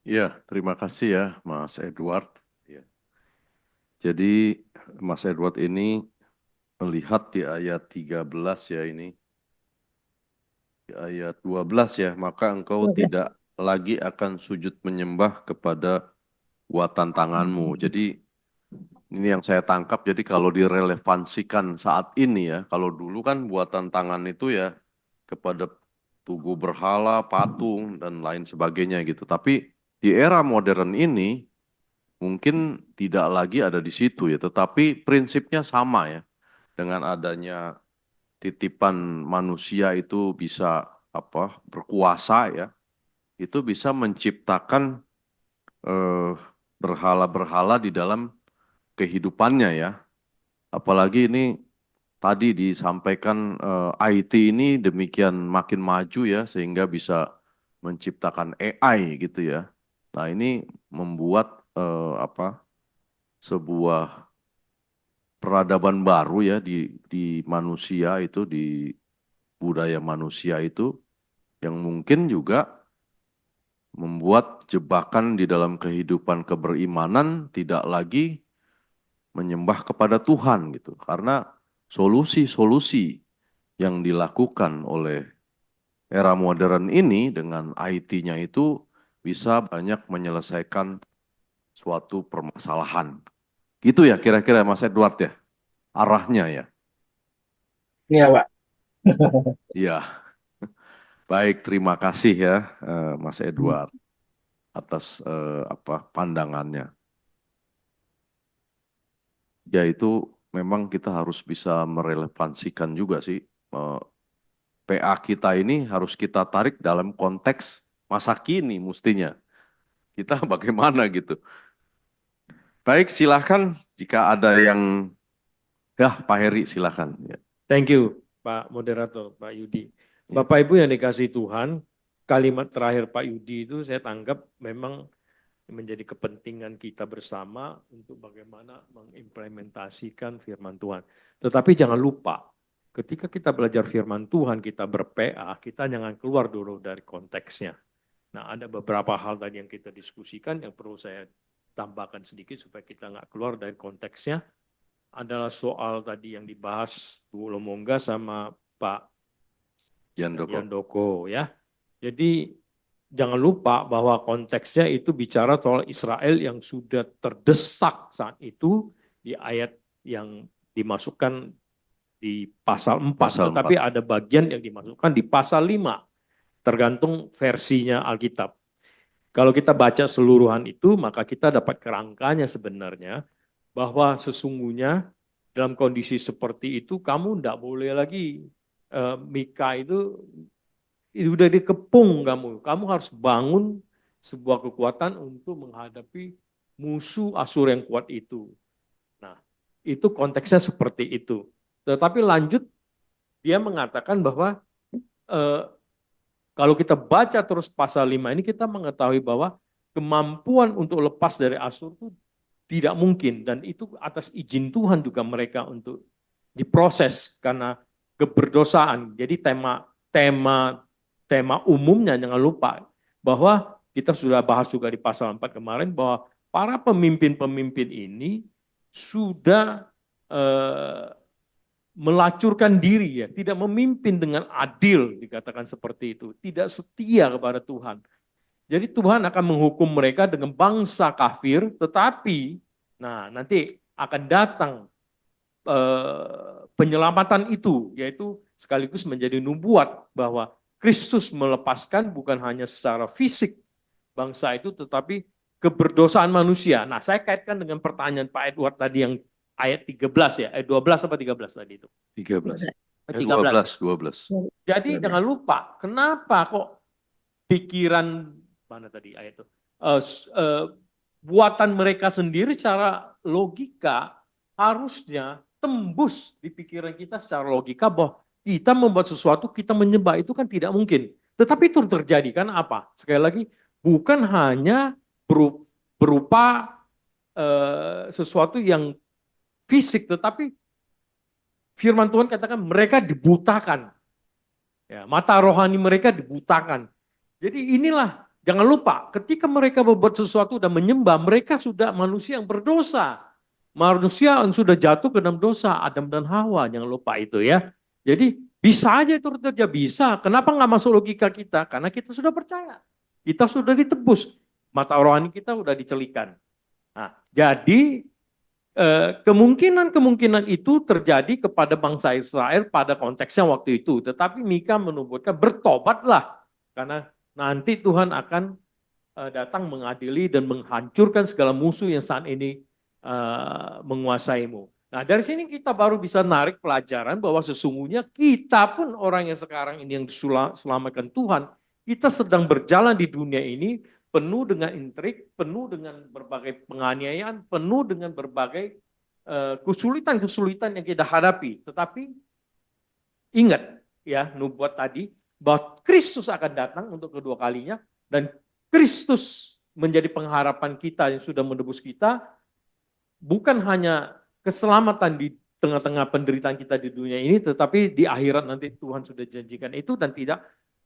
Ya, terima kasih ya Mas Edward. Ya. Jadi Mas Edward ini melihat di ayat 13 ya ini. Di ayat 12 ya, maka engkau tidak lagi akan sujud menyembah kepada buatan tanganmu. Jadi ini yang saya tangkap, jadi kalau direlevansikan saat ini ya, kalau dulu kan buatan tangan itu ya kepada tugu berhala, patung, dan lain sebagainya gitu. Tapi di era modern ini mungkin tidak lagi ada di situ ya, tetapi prinsipnya sama ya. Dengan adanya titipan manusia itu bisa berkuasa ya, itu bisa menciptakan berhala-berhala di dalam kehidupannya ya. Apalagi ini tadi disampaikan IT ini demikian makin maju ya sehingga bisa menciptakan AI gitu ya. Nah ini membuat sebuah peradaban baru ya di manusia itu, di budaya manusia itu, yang mungkin juga membuat jebakan di dalam kehidupan keberimanan tidak lagi menyembah kepada Tuhan gitu. Karena solusi-solusi yang dilakukan oleh era modern ini dengan IT-nya itu bisa banyak menyelesaikan suatu permasalahan. Gitu ya kira-kira Mas Edward ya, arahnya ya. Iya Pak. Iya, baik terima kasih ya Mas Edward atas pandangannya. Ya itu memang kita harus bisa merelevansikan juga sih. PA kita ini harus kita tarik dalam konteks masa kini mestinya. Kita bagaimana gitu. Baik, silahkan jika ada yang, ya Pak Heri silahkan. Ya. Thank you Pak Moderator, Pak Yudi. Bapak Ibu yang dikasih Tuhan, kalimat terakhir Pak Yudi itu saya tanggap memang menjadi kepentingan kita bersama untuk bagaimana mengimplementasikan firman Tuhan. Tetapi jangan lupa, ketika kita belajar firman Tuhan, kita ber-PA, kita jangan keluar dulu dari konteksnya. Nah, ada beberapa hal tadi yang kita diskusikan yang perlu saya tambahkan sedikit supaya kita nggak keluar dari konteksnya. Adalah soal tadi yang dibahas Bu Lomongga sama Pak Yandoko ya. Jadi jangan lupa bahwa konteksnya itu bicara soal Israel yang sudah terdesak saat itu di ayat yang dimasukkan di pasal 4. Tetapi ada bagian yang dimasukkan di pasal 5. Tergantung versinya Alkitab. Kalau kita baca seluruhan itu, maka kita dapat kerangkanya sebenarnya bahwa sesungguhnya dalam kondisi seperti itu kamu tidak boleh lagi Mika itu udah dikepung kamu harus bangun sebuah kekuatan untuk menghadapi musuh Asur yang kuat itu. Nah, itu konteksnya seperti itu. Tetapi lanjut dia mengatakan bahwa kalau kita baca terus pasal 5 ini kita mengetahui bahwa kemampuan untuk lepas dari Asyur itu tidak mungkin, dan itu atas izin Tuhan juga mereka untuk diproses karena keberdosaan. Jadi tema umumnya jangan lupa bahwa kita sudah bahas juga di pasal 4 kemarin bahwa para pemimpin-pemimpin ini sudah melacurkan diri ya, tidak memimpin dengan adil, dikatakan seperti itu, tidak setia kepada Tuhan. Jadi Tuhan akan menghukum mereka dengan bangsa kafir, tetapi nanti akan datang penyelamatan itu, yaitu sekaligus menjadi nubuat bahwa Kristus melepaskan bukan hanya secara fisik bangsa itu, tetapi keberdosaan manusia. Nah, saya kaitkan dengan pertanyaan Pak Edward tadi yang ayat 13 ya, ayat 12 apa 13 tadi itu? 13. 12. Jadi jangan lupa, kenapa kok pikiran, mana tadi ayat itu? Buatan mereka sendiri secara logika harusnya tembus di pikiran kita secara logika bahwa kita membuat sesuatu, kita menyembah itu kan tidak mungkin. Tetapi itu terjadi kan apa? Sekali lagi, bukan hanya berupa sesuatu yang fisik, tetapi firman Tuhan katakan mereka dibutakan. Ya, mata rohani mereka dibutakan. Jadi inilah, jangan lupa, ketika mereka membuat sesuatu dan menyembah, mereka sudah manusia yang berdosa. Manusia yang sudah jatuh ke dalam dosa, Adam dan Hawa, jangan lupa itu ya. Jadi bisa aja itu terjadi, bisa. Kenapa nggak masuk logika kita? Karena kita sudah percaya. Kita sudah ditebus. Mata rohani kita sudah dicelikan. Nah, jadi kemungkinan itu terjadi kepada bangsa Israel pada konteksnya waktu itu. Tetapi Mika menubuatkan bertobatlah. Karena nanti Tuhan akan datang mengadili dan menghancurkan segala musuh yang saat ini menguasaimu. Nah, dari sini kita baru bisa narik pelajaran bahwa sesungguhnya kita pun orang yang sekarang ini yang diselamatkan Tuhan, kita sedang berjalan di dunia ini penuh dengan intrik, penuh dengan berbagai penganiayaan, penuh dengan berbagai kesulitan-kesulitan yang kita hadapi. Tetapi ingat ya, nubuat tadi bahwa Kristus akan datang untuk kedua kalinya, dan Kristus menjadi pengharapan kita yang sudah menebus kita, bukan hanya keselamatan di tengah-tengah penderitaan kita di dunia ini, tetapi di akhirat nanti Tuhan sudah janjikan itu, dan tidak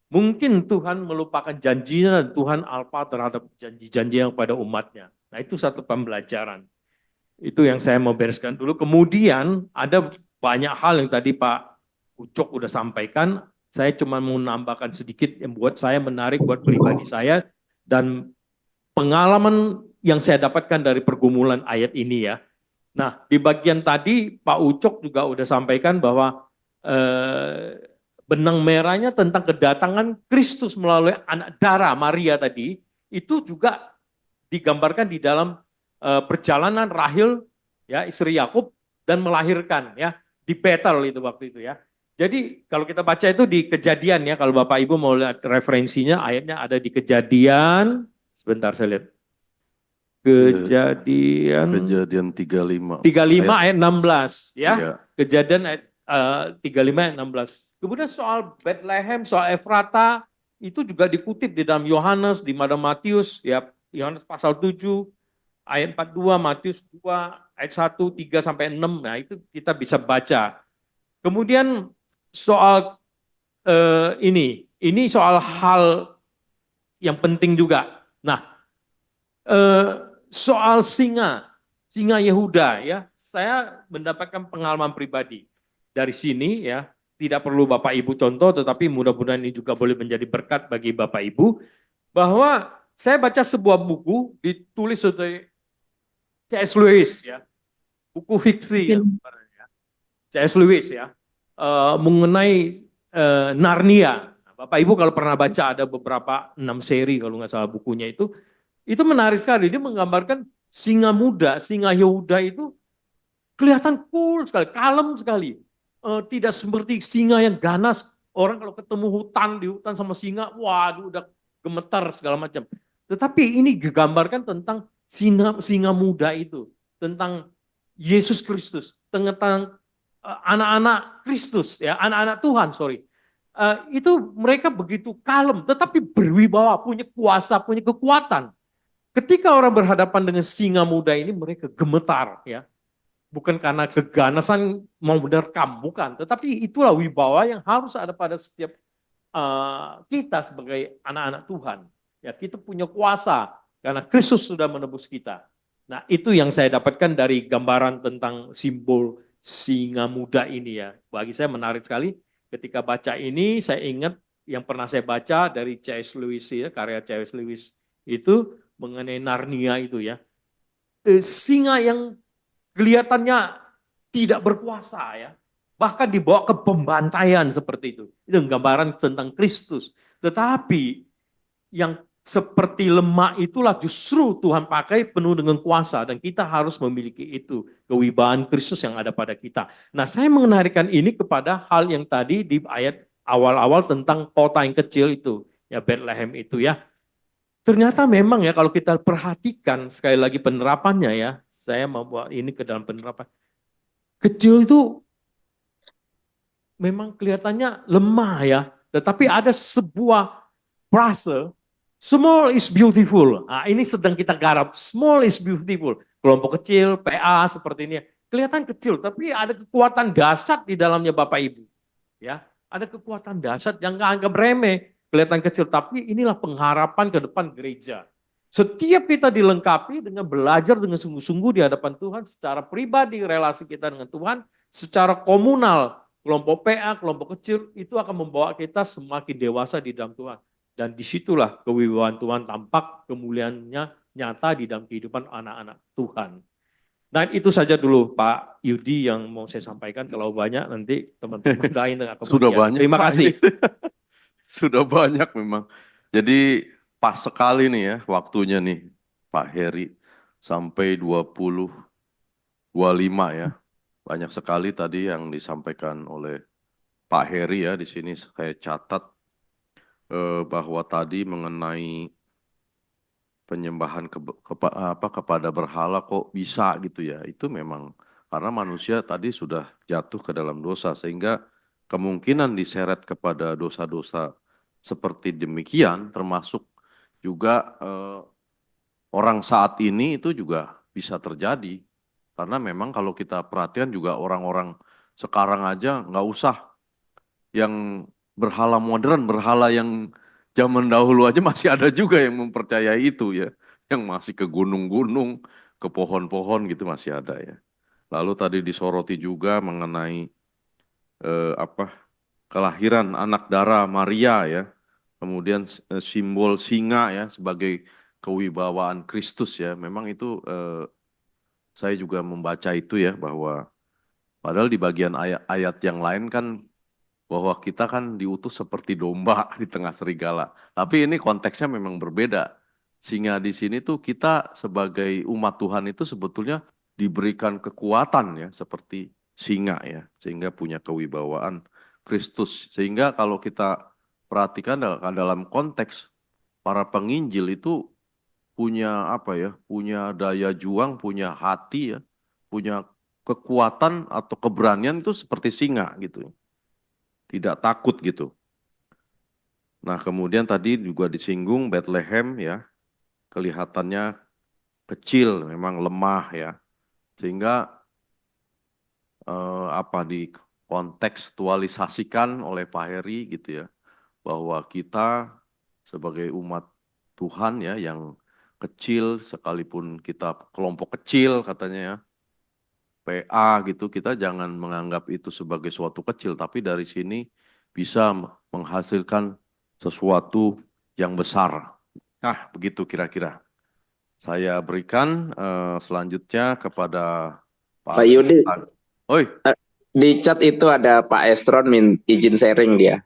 mungkin Tuhan melupakan janjinya, dan Tuhan alpa terhadap janji-janji yang pada umatnya. Nah, itu satu pembelajaran. Itu yang saya mau bereskan dulu. Kemudian ada banyak hal yang tadi Pak Ucok udah sampaikan. Saya cuma mau menambahkan sedikit yang buat saya menarik buat pribadi saya, dan pengalaman yang saya dapatkan dari pergumulan ayat ini ya. Nah, di bagian tadi Pak Ucok juga udah sampaikan bahwa benang merahnya tentang kedatangan Kristus melalui anak darah Maria tadi, itu juga digambarkan di dalam perjalanan Rahel, ya, istri Yakub, dan melahirkan ya di Betel itu waktu itu ya. Jadi kalau kita baca itu di Kejadian ya, kalau Bapak Ibu mau lihat referensinya, ayatnya ada di Kejadian. Sebentar saya lihat. Kejadian 35 ayat 16 ya. Iya. Kejadian ayat 35 ayat 16. Kemudian soal Bethlehem, soal Efrata itu juga dikutip di dalam Yohanes, di Matius ya, Yohanes pasal 7 ayat 42, Matius 2 ayat 1, 3 sampai 6. Nah, itu kita bisa baca. Kemudian soal ini soal hal yang penting juga. Nah, soal singa Yehuda ya, saya mendapatkan pengalaman pribadi dari sini ya. Tidak perlu Bapak Ibu contoh, tetapi mudah-mudahan ini juga boleh menjadi berkat bagi Bapak Ibu, bahwa saya baca sebuah buku ditulis oleh C.S. Lewis ya, buku fiksi ya, C.S. Lewis ya, mengenai Narnia. Bapak Ibu kalau pernah baca ada beberapa 6 seri kalau nggak salah bukunya itu menarik sekali. Dia menggambarkan singa muda, singa Yehuda itu kelihatan cool sekali, kalem sekali. Tidak seperti singa yang ganas. Orang kalau ketemu di hutan sama singa, waduh udah gemetar segala macam. Tetapi ini digambarkan tentang singa muda itu, tentang Yesus Kristus, tentang anak-anak Kristus, ya, anak-anak Tuhan, itu mereka begitu kalem, tetapi berwibawa, punya kuasa, punya kekuatan. ketika orang berhadapan dengan singa muda ini, mereka gemetar, ya. Bukan karena keganasan mau menerkam, bukan. Tetapi itulah wibawa yang harus ada pada setiap kita sebagai anak-anak Tuhan. Ya, kita punya kuasa karena Kristus sudah menebus kita. Nah, itu yang saya dapatkan dari gambaran tentang simbol singa muda ini ya. Bagi saya menarik sekali. Ketika baca ini, saya ingat yang pernah saya baca dari C.S. Lewis ya, karya C.S. Lewis itu mengenai Narnia itu ya. Singa yang kelihatannya tidak berkuasa ya. Bahkan dibawa ke pembantaian seperti itu. Itu gambaran tentang Kristus. Tetapi yang seperti lemak itulah justru Tuhan pakai penuh dengan kuasa. Dan kita harus memiliki itu. Kewibawaan Kristus yang ada pada kita. Nah, saya mengenarikan ini kepada hal yang tadi di ayat awal-awal tentang kota yang kecil itu. Ya, Bethlehem itu ya. Ternyata memang ya kalau kita perhatikan sekali lagi penerapannya ya. Saya membawa ini ke dalam penerapan. Kecil itu memang kelihatannya lemah ya. Tetapi ada sebuah frase, small is beautiful. Nah, ini sedang kita garap, small is beautiful. Kelompok kecil, PA seperti ini. Kelihatan kecil, tapi ada kekuatan dahsyat di dalamnya Bapak Ibu. Ya, ada kekuatan dahsyat yang nggak anggap remeh. Kelihatan kecil, tapi inilah pengharapan ke depan gereja. Setiap kita dilengkapi dengan belajar dengan sungguh-sungguh di hadapan Tuhan, secara pribadi relasi kita dengan Tuhan, secara komunal, kelompok PA, kelompok kecil, itu akan membawa kita semakin dewasa di dalam Tuhan. Dan disitulah kewibawaan Tuhan tampak, kemuliaannya nyata di dalam kehidupan anak-anak Tuhan. Dan itu saja dulu Pak Yudi yang mau saya sampaikan. Kalau banyak nanti teman-teman lain dengan kemudian. Sudah banyak. Terima kasih. Sudah banyak memang. Jadi pas sekali nih ya waktunya nih Pak Heri sampai 20-25 ya. Banyak sekali tadi yang disampaikan oleh Pak Heri ya. Di sini saya catat bahwa tadi mengenai penyembahan kepada berhala kok bisa gitu ya. Itu memang karena manusia tadi sudah jatuh ke dalam dosa sehingga kemungkinan diseret kepada dosa-dosa seperti demikian termasuk juga orang saat ini itu juga bisa terjadi. Karena memang kalau kita perhatikan juga orang-orang sekarang aja nggak usah yang berhala modern, berhala yang zaman dahulu aja masih ada juga yang mempercayai itu ya. Yang masih ke gunung-gunung, ke pohon-pohon gitu masih ada ya. Lalu tadi disoroti juga mengenai kelahiran anak darah Maria ya. Kemudian simbol singa ya sebagai kewibawaan Kristus ya. Memang itu saya juga membaca itu ya bahwa padahal di bagian ayat yang lain kan bahwa kita kan diutus seperti domba di tengah serigala. Tapi ini konteksnya memang berbeda. Singa di sini tuh kita sebagai umat Tuhan itu sebetulnya diberikan kekuatan ya seperti singa ya. Sehingga punya kewibawaan Kristus. Sehingga kalau kita perhatikan dalam konteks para penginjil itu punya apa ya? Punya daya juang, punya hati ya. Punya kekuatan atau keberanian itu seperti singa gitu. Tidak takut gitu. Nah kemudian tadi juga disinggung Bethlehem ya, kelihatannya kecil, memang lemah ya, sehingga dikontekstualisasikan oleh Pak Heri gitu ya, bahwa kita sebagai umat Tuhan ya yang kecil sekalipun kita kelompok kecil katanya ya, PA gitu, kita jangan menganggap itu sebagai suatu kecil, tapi dari sini bisa menghasilkan sesuatu yang besar. Nah, begitu kira-kira. Saya berikan selanjutnya kepada Pak Yudi. Oi. Di chat itu ada Pak Estron izin sharing dia.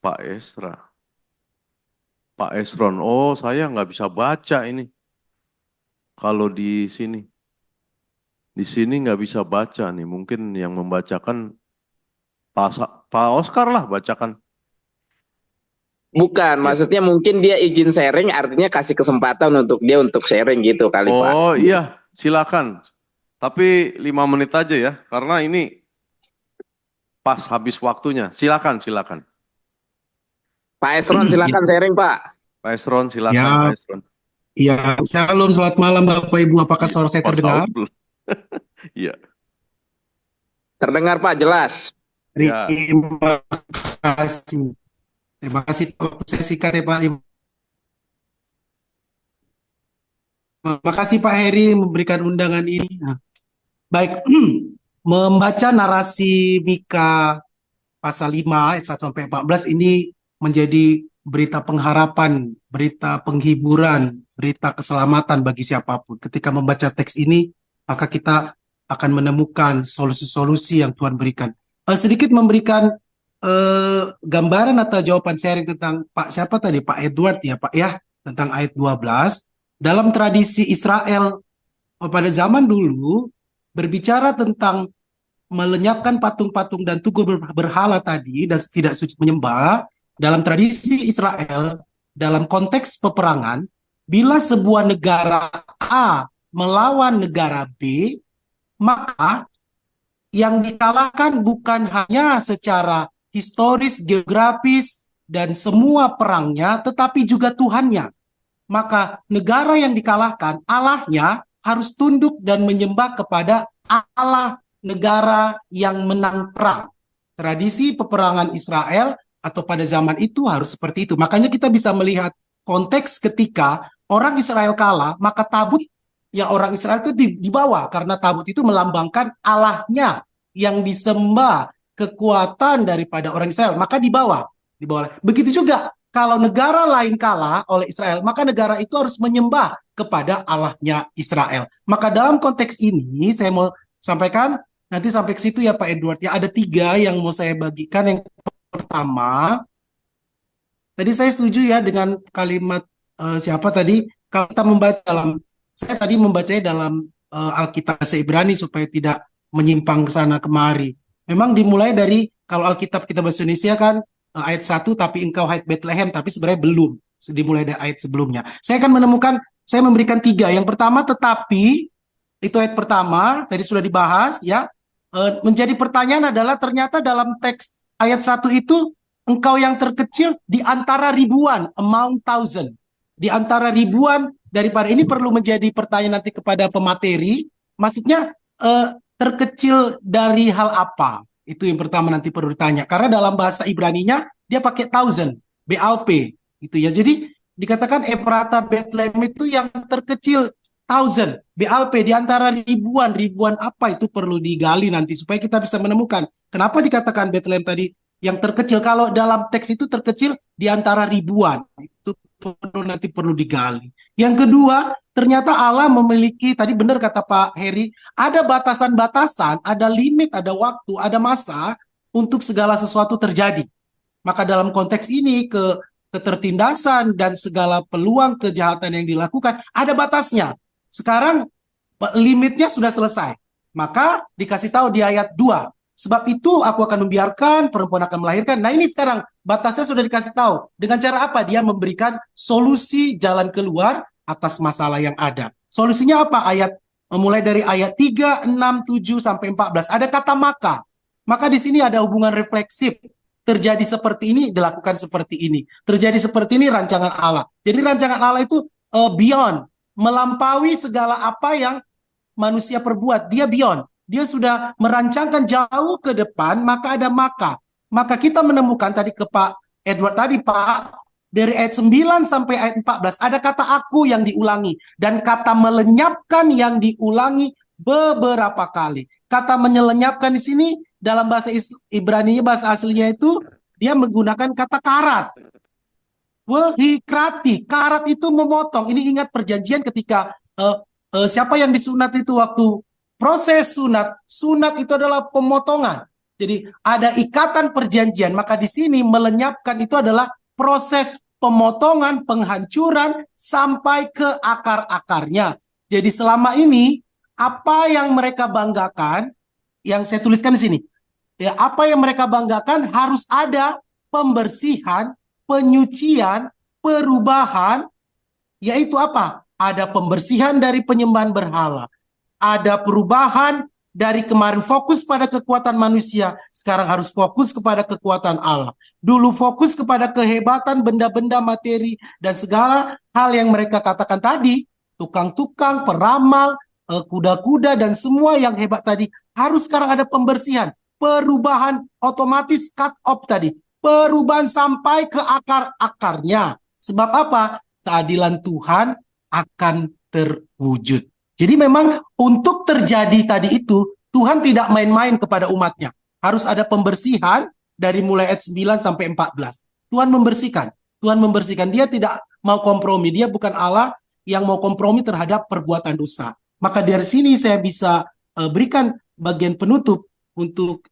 Pak Esron, oh saya nggak bisa baca ini. Kalau di sini. Di sini nggak bisa baca nih, mungkin yang membacakan Pak Oscar lah bacakan. Bukan, maksudnya mungkin dia izin sharing, artinya kasih kesempatan untuk dia untuk sharing gitu kali Pak. Oh iya, silakan. Tapi 5 menit aja ya, karena ini pas habis waktunya. Silakan. Pak Esron silakan sharing Pak. Pak Esron, silakan Ya, Pak Esron. ya. Shalom, selamat malam Bapak Ibu. Apakah suara saya Pak terdengar? Saud belum. Iya. Terdengar Pak, jelas. Ya. Terima kasih. Terima kasih. Waktu saya singkat ya Pak. Terima kasih Pak Heri memberikan undangan ini. Nah, baik, membaca narasi Mika pasal 5 ayat 1 sampai 14 ini menjadi berita pengharapan, berita penghiburan, berita keselamatan bagi siapapun. Ketika membaca teks ini, maka kita akan menemukan solusi-solusi yang Tuhan berikan. Sedikit memberikan gambaran atau jawaban sharing tentang Pak siapa tadi? Pak Edward ya Pak ya, tentang ayat 12. Dalam tradisi Israel pada zaman dulu berbicara tentang melenyapkan patung-patung dan tugu berhala tadi dan tidak sujud menyembah. Dalam tradisi Israel, dalam konteks peperangan, bila sebuah negara A melawan negara B, maka yang dikalahkan bukan hanya secara historis, geografis, dan semua perangnya, tetapi juga Tuhannya. Maka negara yang dikalahkan, Allahnya harus tunduk dan menyembah kepada Allah negara yang menang perang. Tradisi peperangan Israel atau pada zaman itu harus seperti itu. Makanya kita bisa melihat konteks ketika orang Israel kalah, maka tabut yang orang Israel itu dibawa karena tabut itu melambangkan Allahnya yang disembah, kekuatan daripada orang Israel, maka dibawa. Begitu juga kalau negara lain kalah oleh Israel, maka negara itu harus menyembah kepada Allahnya Israel. Maka dalam konteks ini saya mau sampaikan, nanti sampai ke situ ya Pak Edward, ya ada 3 yang mau saya bagikan. Yang pertama, tadi saya setuju ya dengan kalimat siapa tadi, kalau kita membaca dalam, saya tadi membacanya dalam Alkitab bahasa Ibrani supaya tidak menyimpang ke sana kemari. Memang dimulai dari, kalau Alkitab kita bahasa Indonesia kan, ayat 1, tapi engkau hai Bethlehem, tapi sebenarnya belum, dimulai dari ayat sebelumnya. Saya akan menemukan, saya memberikan 3. Yang pertama, tetapi, itu ayat pertama, tadi sudah dibahas ya. Menjadi pertanyaan adalah ternyata dalam teks ayat 1 itu, engkau yang terkecil di antara ribuan, among thousand. Di antara ribuan, daripada ini perlu menjadi pertanyaan nanti kepada pemateri, maksudnya terkecil dari hal apa? Itu yang pertama nanti perlu ditanya. Karena dalam bahasa Ibraninya dia pakai thousand, BLP gitu ya. Jadi dikatakan Efrata Bethlehem itu yang terkecil thousand, BLP di antara ribuan apa itu perlu digali nanti supaya kita bisa menemukan. Kenapa dikatakan Bethlehem tadi yang terkecil? Kalau dalam teks itu terkecil di antara ribuan. Itu perlu digali. Yang kedua, ternyata Allah memiliki, tadi benar kata Pak Heri, ada batasan-batasan, ada limit, ada waktu, ada masa untuk segala sesuatu terjadi. Maka dalam konteks ini, ketertindasan dan segala peluang kejahatan yang dilakukan, ada batasnya. Sekarang limitnya sudah selesai. Maka dikasih tahu di ayat 2. Sebab itu aku akan membiarkan perempuan akan melahirkan. Nah ini sekarang batasnya sudah dikasih tahu. Dengan cara apa? Dia memberikan solusi jalan keluar atas masalah yang ada. Solusinya apa? Mulai dari ayat 3, 6, 7 sampai 14. Ada kata maka. Maka di sini ada hubungan refleksif. Terjadi seperti ini, dilakukan seperti ini. Terjadi seperti ini, rancangan Allah. Jadi rancangan Allah itu beyond, melampaui segala apa yang manusia perbuat. Dia beyond. Dia sudah merancangkan jauh ke depan, maka ada maka. Maka kita menemukan tadi ke Pak Edward tadi, Pak, dari ayat 9 sampai ayat 14, ada kata aku yang diulangi. Dan kata melenyapkan yang diulangi beberapa kali. Kata menyelenyapkan di sini, dalam bahasa Ibrani, bahasa aslinya itu, dia menggunakan kata karat. Wehikrati, karat itu memotong. Ini ingat perjanjian ketika siapa yang disunat itu waktu proses sunat itu adalah pemotongan. Jadi ada ikatan perjanjian, maka di sini melenyapkan itu adalah proses pemotongan, penghancuran sampai ke akar-akarnya. Jadi selama ini apa yang mereka banggakan, yang saya tuliskan di sini, ya apa yang mereka banggakan harus ada pembersihan, penyucian, perubahan, yaitu apa? Ada pembersihan dari penyembahan berhala. Ada perubahan Dari kemarin fokus pada kekuatan manusia, sekarang harus fokus kepada kekuatan Allah. Dulu fokus kepada kehebatan benda-benda materi dan segala hal yang mereka katakan tadi, tukang-tukang, peramal, kuda-kuda dan semua yang hebat tadi. Harus sekarang ada pembersihan, perubahan otomatis cut off tadi. Perubahan sampai ke akar-akarnya. Sebab apa? Keadilan Tuhan akan terwujud. Jadi memang untuk terjadi tadi itu, Tuhan tidak main-main kepada umatnya. Harus ada pembersihan dari mulai ayat 9 sampai 14. Tuhan membersihkan. Tuhan membersihkan. Dia tidak mau kompromi. Dia bukan Allah yang mau kompromi terhadap perbuatan dosa. Maka dari sini saya bisa berikan bagian penutup untuk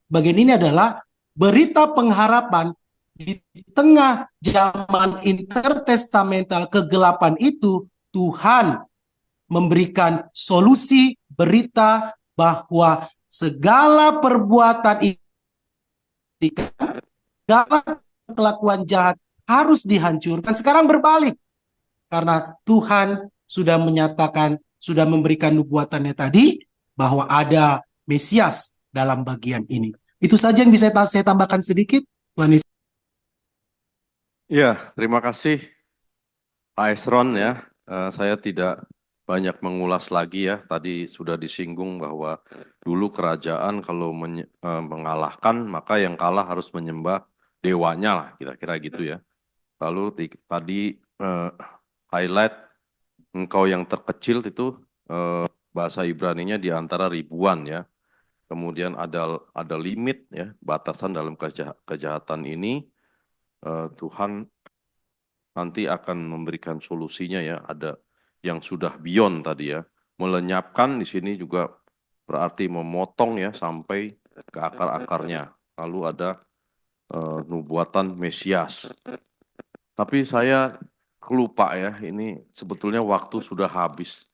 bagian ini adalah berita pengharapan di tengah zaman intertestamental kegelapan itu. Tuhan memberikan solusi berita bahwa segala perbuatan segala kelakuan jahat harus dihancurkan. Sekarang berbalik. Karena Tuhan sudah menyatakan, sudah memberikan nubuatannya tadi, bahwa ada Mesias dalam bagian ini. Itu saja yang bisa saya tambahkan sedikit. Tuhan Yesus. Ya, terima kasih Pak Esron ya. Saya tidak banyak mengulas lagi ya. Tadi sudah disinggung bahwa dulu kerajaan kalau mengalahkan, maka yang kalah harus menyembah dewanya lah, kira-kira gitu ya. Lalu tadi highlight engkau yang terkecil itu bahasa Ibraninya di antara ribuan ya. Kemudian ada limit ya, batasan dalam kejahatan ini. Tuhan nanti akan memberikan solusinya ya. Ada yang sudah beyond tadi ya. Melenyapkan di sini juga berarti memotong ya sampai ke akar-akarnya. Lalu ada nubuatan Mesias. Tapi saya lupa ya, ini sebetulnya waktu sudah habis.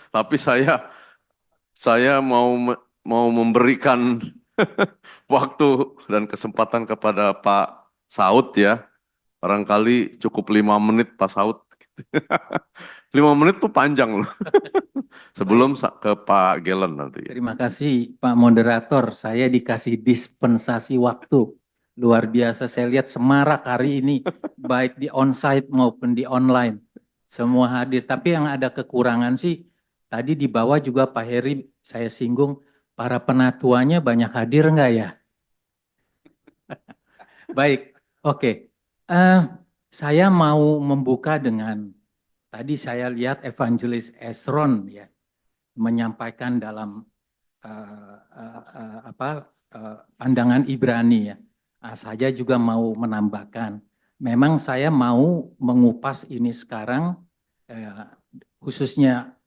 Tapi saya mau memberikan waktu dan kesempatan kepada Pak Saud ya. Barangkali cukup 5 menit Pak Saud. 5 menit tuh panjang loh. Sebelum ke Pak Gelen nanti. Terima kasih Pak Moderator, saya dikasih dispensasi waktu. Luar biasa, saya lihat semarak hari ini, baik di onsite maupun di online. Semua hadir, tapi yang ada kekurangan sih, tadi di bawah juga Pak Heri, saya singgung, para penatuanya banyak hadir enggak ya? Baik, oke. Saya mau membuka dengan, tadi saya lihat Evangelis Esron ya, menyampaikan dalam pandangan Ibrani ya. Saya juga mau menambahkan, memang saya mau mengupas ini sekarang, khususnya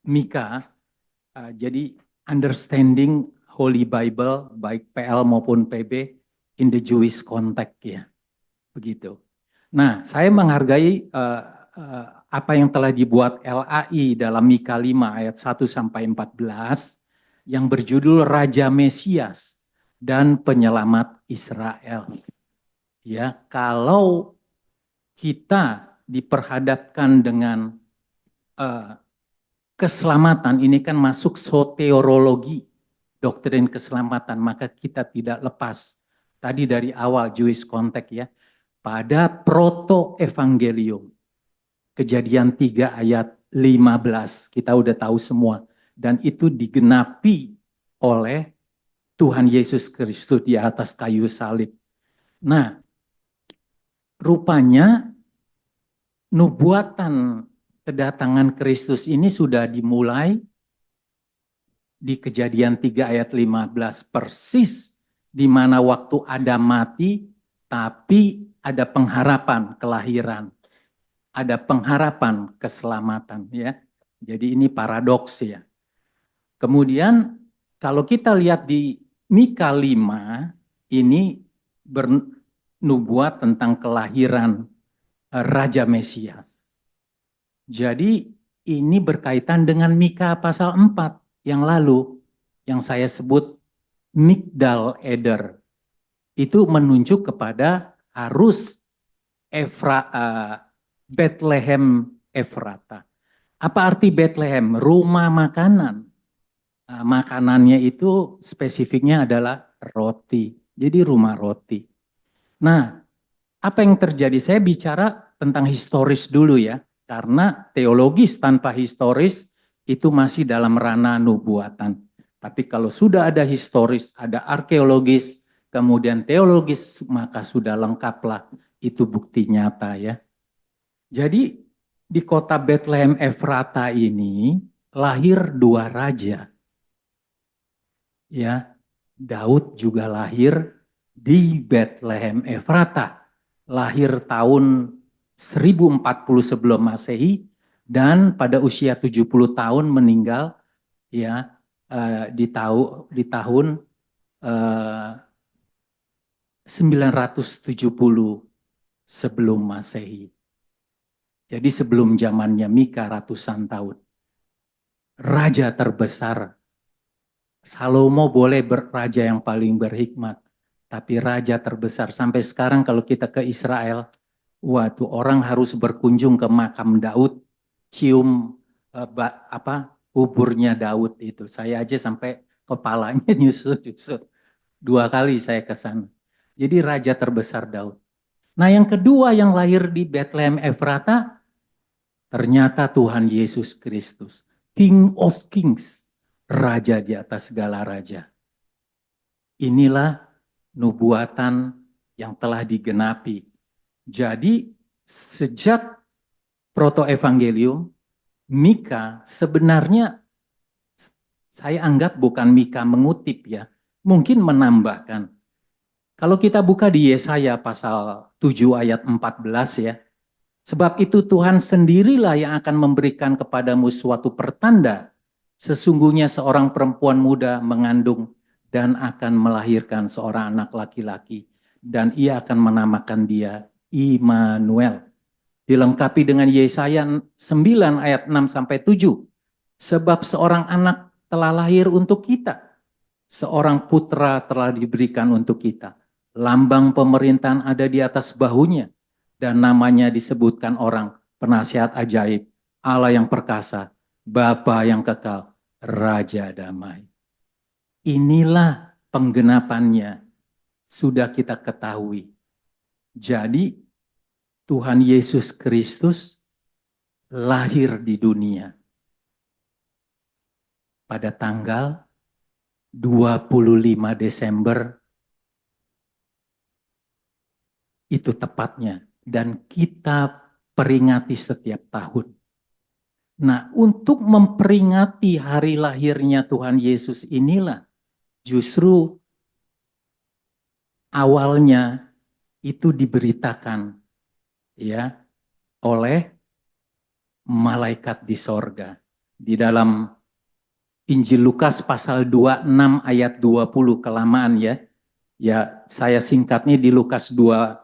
Mika, jadi understanding Holy Bible, baik PL maupun PB, in the Jewish context ya, begitu. Nah, saya menghargai apa yang telah dibuat LAI dalam Mika 5 ayat 1 sampai 14 yang berjudul Raja Mesias dan Penyelamat Israel. Ya, kalau kita diperhadapkan dengan keselamatan, ini kan masuk soteriologi, doktrin keselamatan, maka kita tidak lepas tadi dari awal Jewish context ya, pada proto-evangelium. Kejadian 3 ayat 15, kita udah tahu semua. Dan itu digenapi oleh Tuhan Yesus Kristus di atas kayu salib. Nah, rupanya nubuatan kedatangan Kristus ini sudah dimulai di Kejadian 3 ayat 15, persis di mana waktu Adam mati, tapi ada pengharapan kelahiran. Ada pengharapan keselamatan ya. Jadi ini paradoks ya. Kemudian kalau kita lihat di Mika 5 ini bernubuat tentang kelahiran Raja Mesias. Jadi ini berkaitan dengan Mika pasal 4 yang lalu yang saya sebut Migdal Eder. Itu menunjuk kepada harus Bethlehem Efrata. Apa arti Bethlehem? Rumah makanan. makanannya itu spesifiknya adalah roti. Jadi rumah roti. Nah, apa yang terjadi? Saya bicara tentang historis dulu ya. Karena teologis tanpa historis itu masih dalam ranah nubuatan. Tapi kalau sudah ada historis, ada arkeologis, kemudian teologis, maka sudah lengkaplah. Itu bukti nyata ya. Jadi di kota Bethlehem Efrata ini lahir dua raja. Ya, Daud juga lahir di Bethlehem Efrata. Lahir tahun 1040 sebelum Masehi dan pada usia 70 tahun meninggal ya di tahun 970 sebelum Masehi. Jadi sebelum zamannya Mika ratusan tahun. Raja terbesar. Salomo boleh raja yang paling berhikmat. Tapi raja terbesar. Sampai sekarang kalau kita ke Israel, waktu orang harus berkunjung ke makam Daud, cium kuburnya Daud itu. Saya aja sampai kepalanya nyusut-nyusut. 2 kali saya ke sana. Jadi raja terbesar Daud. Nah yang kedua yang lahir di Bethlehem Efrata, ternyata Tuhan Yesus Kristus. King of Kings. Raja di atas segala raja. Inilah nubuatan yang telah digenapi. Jadi sejak proto-evangelium, Mika sebenarnya saya anggap bukan Mika mengutip ya. Mungkin menambahkan. Kalau kita buka di Yesaya pasal 7 ayat 14 ya. Sebab itu Tuhan sendirilah yang akan memberikan kepadamu suatu pertanda. Sesungguhnya seorang perempuan muda mengandung dan akan melahirkan seorang anak laki-laki. Dan ia akan menamakan dia Immanuel. Dilengkapi dengan Yesaya 9 ayat 6-7. Sebab seorang anak telah lahir untuk kita. Seorang putra telah diberikan untuk kita. Lambang pemerintahan ada di atas bahunya. Dan namanya disebutkan orang penasihat ajaib, Allah yang perkasa, Bapa yang kekal, Raja damai. Inilah penggenapannya sudah kita ketahui. Jadi Tuhan Yesus Kristus lahir di dunia pada tanggal 25 Desember itu tepatnya. Dan kita peringati setiap tahun. Nah, untuk memperingati hari lahirnya Tuhan Yesus inilah justru awalnya itu diberitakan ya oleh malaikat di sorga. Di dalam Injil Lukas pasal 26 ayat 20 kelamaan ya. Ya, saya singkatnya di Lukas 2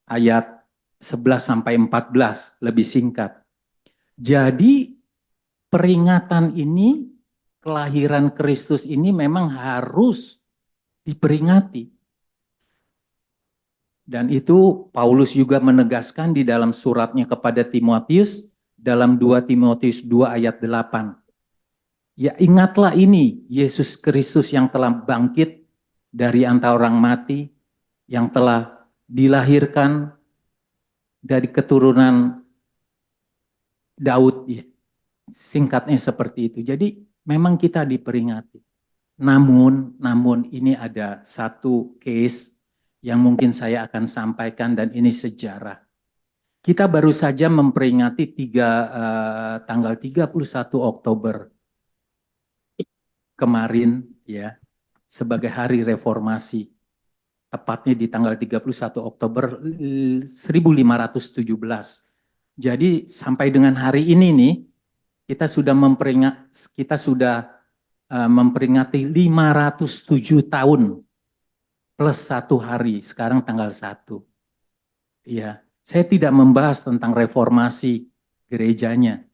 ayat 11-14 lebih singkat. Jadi peringatan ini, kelahiran Kristus ini memang harus diperingati. Dan itu Paulus juga menegaskan di dalam suratnya kepada Timotius dalam 2 Timotius 2 ayat 8. Ya ingatlah ini, Yesus Kristus yang telah bangkit dari antara orang mati, yang telah dilahirkan dari keturunan Daud, ya. Singkatnya seperti itu. Jadi memang kita diperingati. Namun ini ada satu case yang mungkin saya akan sampaikan dan ini sejarah. Kita baru saja memperingati tanggal 31 Oktober kemarin ya sebagai hari reformasi. Tepatnya di tanggal 31 Oktober 1517. Jadi sampai dengan hari ini nih kita sudah memperingati 507 tahun plus 1 hari. Sekarang tanggal 1. Ya, saya tidak membahas tentang reformasi gerejanya.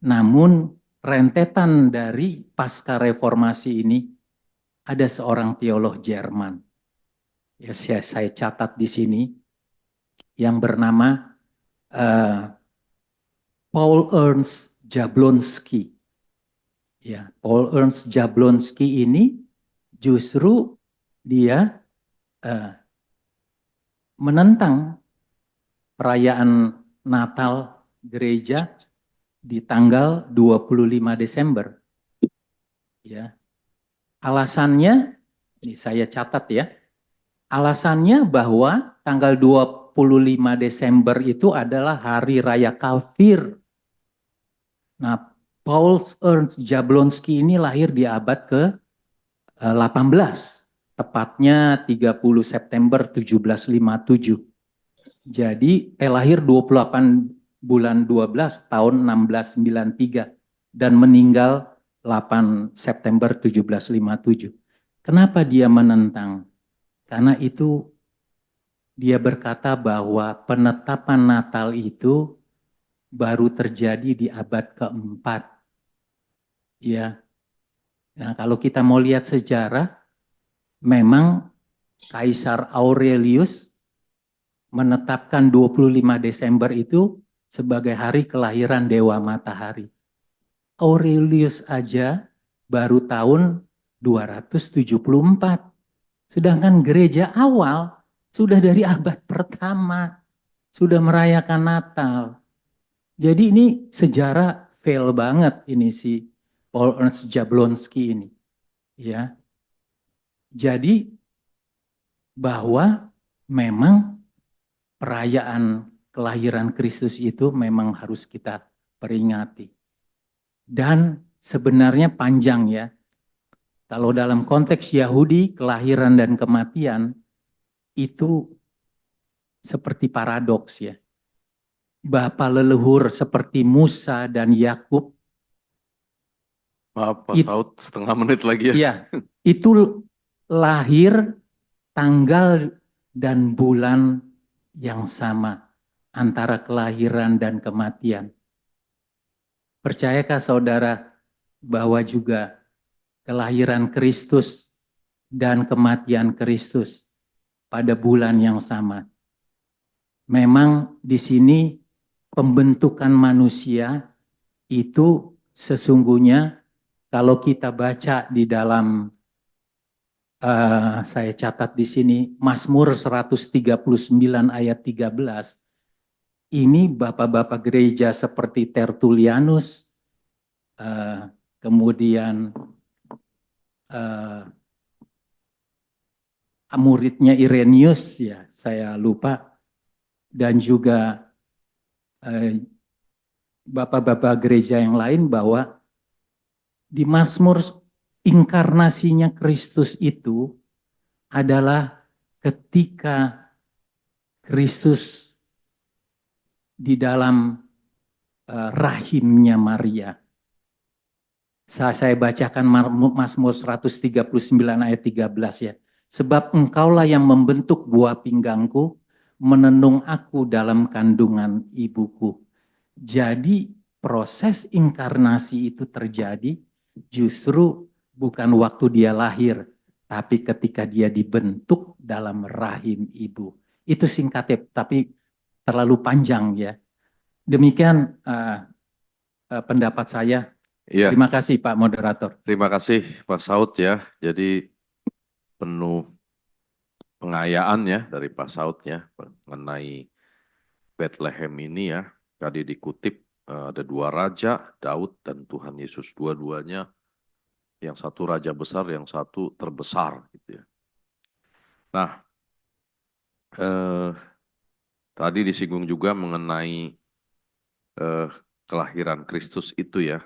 Namun rentetan dari pasca reformasi ini ada seorang teolog Jerman. Ya, saya catat di sini yang bernama Paul Ernst Jablonski. Ya, Paul Ernst Jablonski ini justru dia menentang perayaan Natal gereja di tanggal 25 Desember. Ya. Alasannya, ini saya catat ya. Alasannya bahwa tanggal 25 Desember itu adalah hari raya kafir. Nah, Paul Ernst Jablonski ini lahir di abad ke-18, tepatnya 30 September 1757. Jadi lahir 28 bulan 12 tahun 1693 dan meninggal 8 September 1757. Kenapa dia menentang? Karena itu dia berkata bahwa penetapan Natal itu baru terjadi di abad keempat. Ya. Nah, kalau kita mau lihat sejarah, memang Kaisar Aurelius menetapkan 25 Desember itu sebagai hari kelahiran Dewa Matahari. Aurelius aja baru tahun 274. Sedangkan gereja awal sudah dari abad pertama sudah merayakan Natal. Jadi ini sejarah fail banget ini si Paul Ernst Jablonski ini. Ya. Jadi bahwa memang perayaan kelahiran Kristus itu memang harus kita peringati. Dan sebenarnya panjang ya. Kalau dalam konteks Yahudi, kelahiran dan kematian itu seperti paradoks ya. Bapa leluhur seperti Musa dan Yakub. Maaf Pak Saud, setengah menit lagi ya. Iya, itu lahir tanggal dan bulan yang sama antara kelahiran dan kematian. Percayakah saudara bahwa juga kelahiran Kristus dan kematian Kristus pada bulan yang sama? Memang di sini pembentukan manusia itu sesungguhnya kalau kita baca di dalam saya catat di sini Mazmur 139 ayat 13. Ini bapak-bapak gereja seperti Tertullianus, kemudian muridnya Irenaeus, ya saya lupa, dan juga bapak-bapak gereja yang lain bahwa di Mazmur inkarnasinya Kristus itu adalah ketika Kristus di dalam rahimnya Maria. Saya bacakan Mazmur 139 ayat 13 ya. Sebab engkaulah yang membentuk buah pinggangku, menenung aku dalam kandungan ibuku. Jadi proses inkarnasi itu terjadi justru bukan waktu dia lahir, tapi ketika dia dibentuk dalam rahim ibu. Itu singkatnya, tapi terlalu panjang ya. Demikian pendapat saya. Iya. Terima kasih Pak Moderator. Terima kasih Pak Saud ya. Jadi penuh pengayaan ya dari Pak Saud ya mengenai Bethlehem ini ya. Tadi dikutip ada dua raja, Daud dan Tuhan Yesus. Dua-duanya, yang satu raja besar, yang satu terbesar gitu ya. Nah, tadi disinggung juga mengenai kelahiran Kristus itu ya.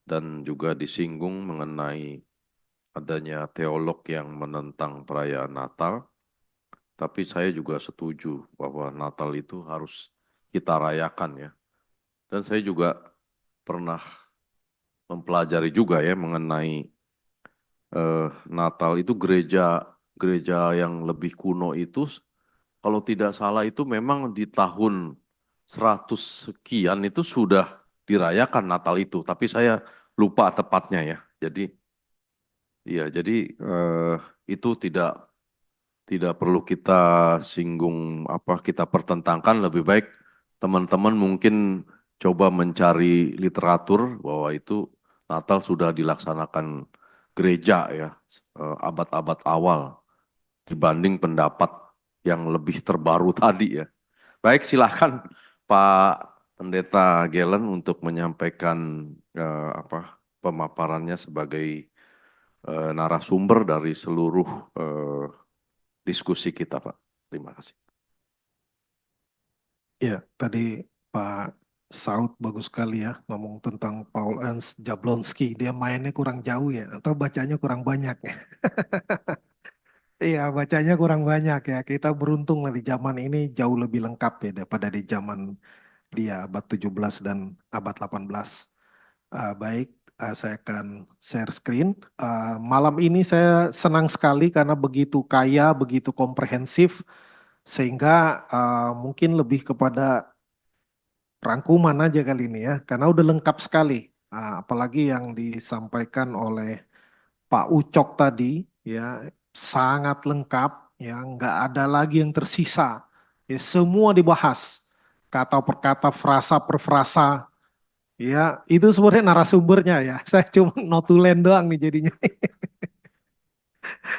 Dan juga disinggung mengenai adanya teolog yang menentang perayaan Natal. Tapi saya juga setuju bahwa Natal itu harus kita rayakan ya. Dan saya juga pernah mempelajari juga ya mengenai Natal itu gereja yang lebih kuno itu kalau tidak salah itu memang di tahun 100 sekian itu sudah dirayakan Natal itu, tapi saya lupa tepatnya ya. Jadi itu tidak perlu kita singgung kita pertentangkan, lebih baik teman-teman mungkin coba mencari literatur bahwa itu Natal sudah dilaksanakan gereja ya, abad-abad awal dibanding pendapat yang lebih terbaru tadi ya. Baik, silakan Pak Pendeta Gelen untuk menyampaikan pemaparannya sebagai narasumber dari seluruh diskusi kita, Pak. Terima kasih. Ya, tadi Pak Saud bagus sekali ya ngomong tentang Paul Ernst Jablonski. Dia mainnya kurang jauh ya, atau bacanya kurang banyak ya. Iya, bacanya kurang banyak ya. Kita beruntung lah di zaman ini jauh lebih lengkap ya daripada di zaman dia abad 17 dan abad 18. Baik, saya akan share screen. Malam ini saya senang sekali karena begitu kaya, begitu komprehensif, sehingga mungkin lebih kepada rangkuman aja kali ini ya, karena udah lengkap sekali. Apalagi yang disampaikan oleh Pak Ucok tadi, ya sangat lengkap, ya nggak ada lagi yang tersisa. Ya semua dibahas, kata per kata, frasa per frasa. Ya itu sebenarnya narasumbernya ya. Saya cuma notulen doang nih jadinya.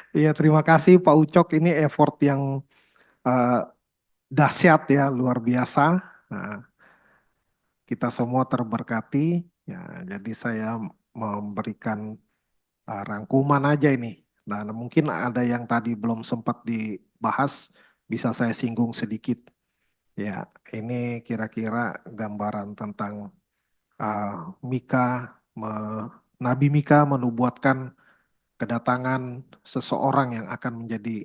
Ya terima kasih Pak Ucok, ini effort yang eh, dahsyat ya, luar biasa. Nah, kita semua terberkati. Ya, jadi saya memberikan rangkuman aja ini. Dan mungkin ada yang tadi belum sempat dibahas, bisa saya singgung sedikit. Ya, ini kira-kira gambaran tentang Mika, Nabi Mika menubuatkan kedatangan seseorang yang akan menjadi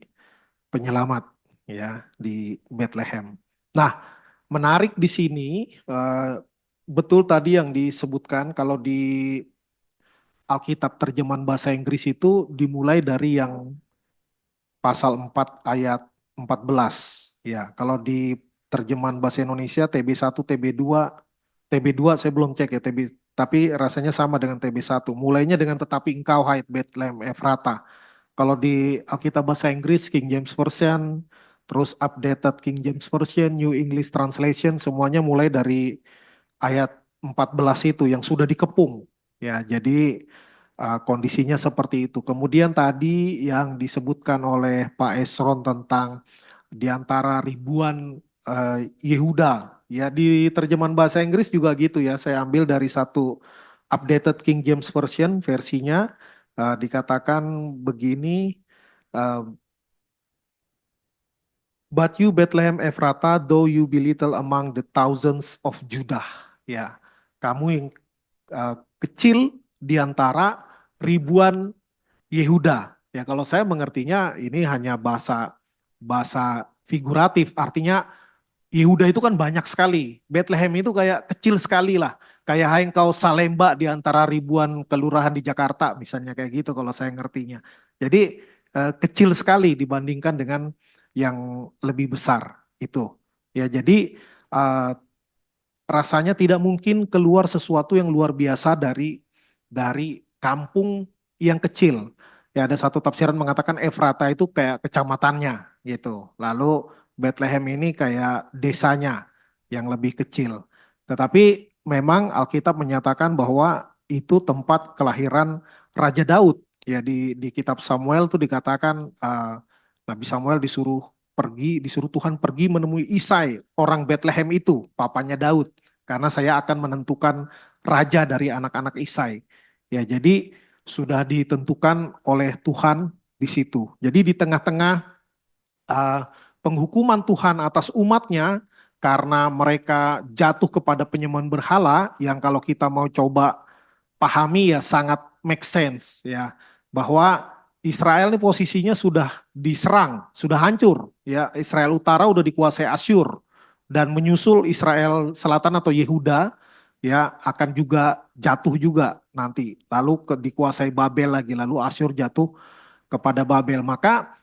penyelamat ya di Bethlehem. Nah, menarik di sini betul tadi yang disebutkan kalau di Alkitab terjemahan bahasa Inggris itu dimulai dari yang pasal 4 ayat 14. Ya, kalau di terjemahan bahasa Indonesia TB1, TB2, TB2 saya belum cek ya, tapi rasanya sama dengan TB1. Mulainya dengan tetapi engkau hai Bethlehem Efrata. Kalau di Alkitab bahasa Inggris King James Version, terus updated King James Version, New English Translation, semuanya mulai dari ayat 14 itu yang sudah dikepung. Ya, jadi kondisinya seperti itu. Kemudian tadi yang disebutkan oleh Pak Esron tentang di antara ribuan Yehuda, ya di terjemahan bahasa Inggris juga gitu ya. Saya ambil dari satu updated King James Version versinya dikatakan begini. But you Bethlehem Ephrata, though you be little among the thousands of Judah. Ya, kamu yang kecil di antara ribuan Yehuda. Ya, kalau saya mengertinya ini hanya bahasa figuratif. Artinya Yehuda itu kan banyak sekali. Bethlehem itu kayak kecil sekali lah. Kayak hai engkau Salemba di antara ribuan kelurahan di Jakarta, misalnya kayak gitu kalau saya ngertinya. Jadi kecil sekali dibandingkan dengan yang lebih besar itu. Ya, jadi rasanya tidak mungkin keluar sesuatu yang luar biasa dari kampung yang kecil. Ya, ada satu tafsiran mengatakan Efrata itu kayak kecamatannya gitu. Lalu Bethlehem ini kayak desanya yang lebih kecil. Tetapi memang Alkitab menyatakan bahwa itu tempat kelahiran Raja Daud. Ya, di kitab Samuel itu dikatakan Nabi Samuel disuruh Tuhan pergi menemui Isai, orang Bethlehem itu, papanya Daud, karena saya akan menentukan raja dari anak-anak Isai. Ya, jadi sudah ditentukan oleh Tuhan di situ. Jadi di tengah-tengah penghukuman Tuhan atas umatnya karena mereka jatuh kepada penyembahan berhala yang kalau kita mau coba pahami ya sangat make sense ya, bahwa Israel ini posisinya sudah diserang, sudah hancur ya. Israel Utara udah dikuasai Asyur dan menyusul Israel Selatan atau Yehuda ya akan juga jatuh juga nanti. Lalu dikuasai Babel lagi, lalu Asyur jatuh kepada Babel. Maka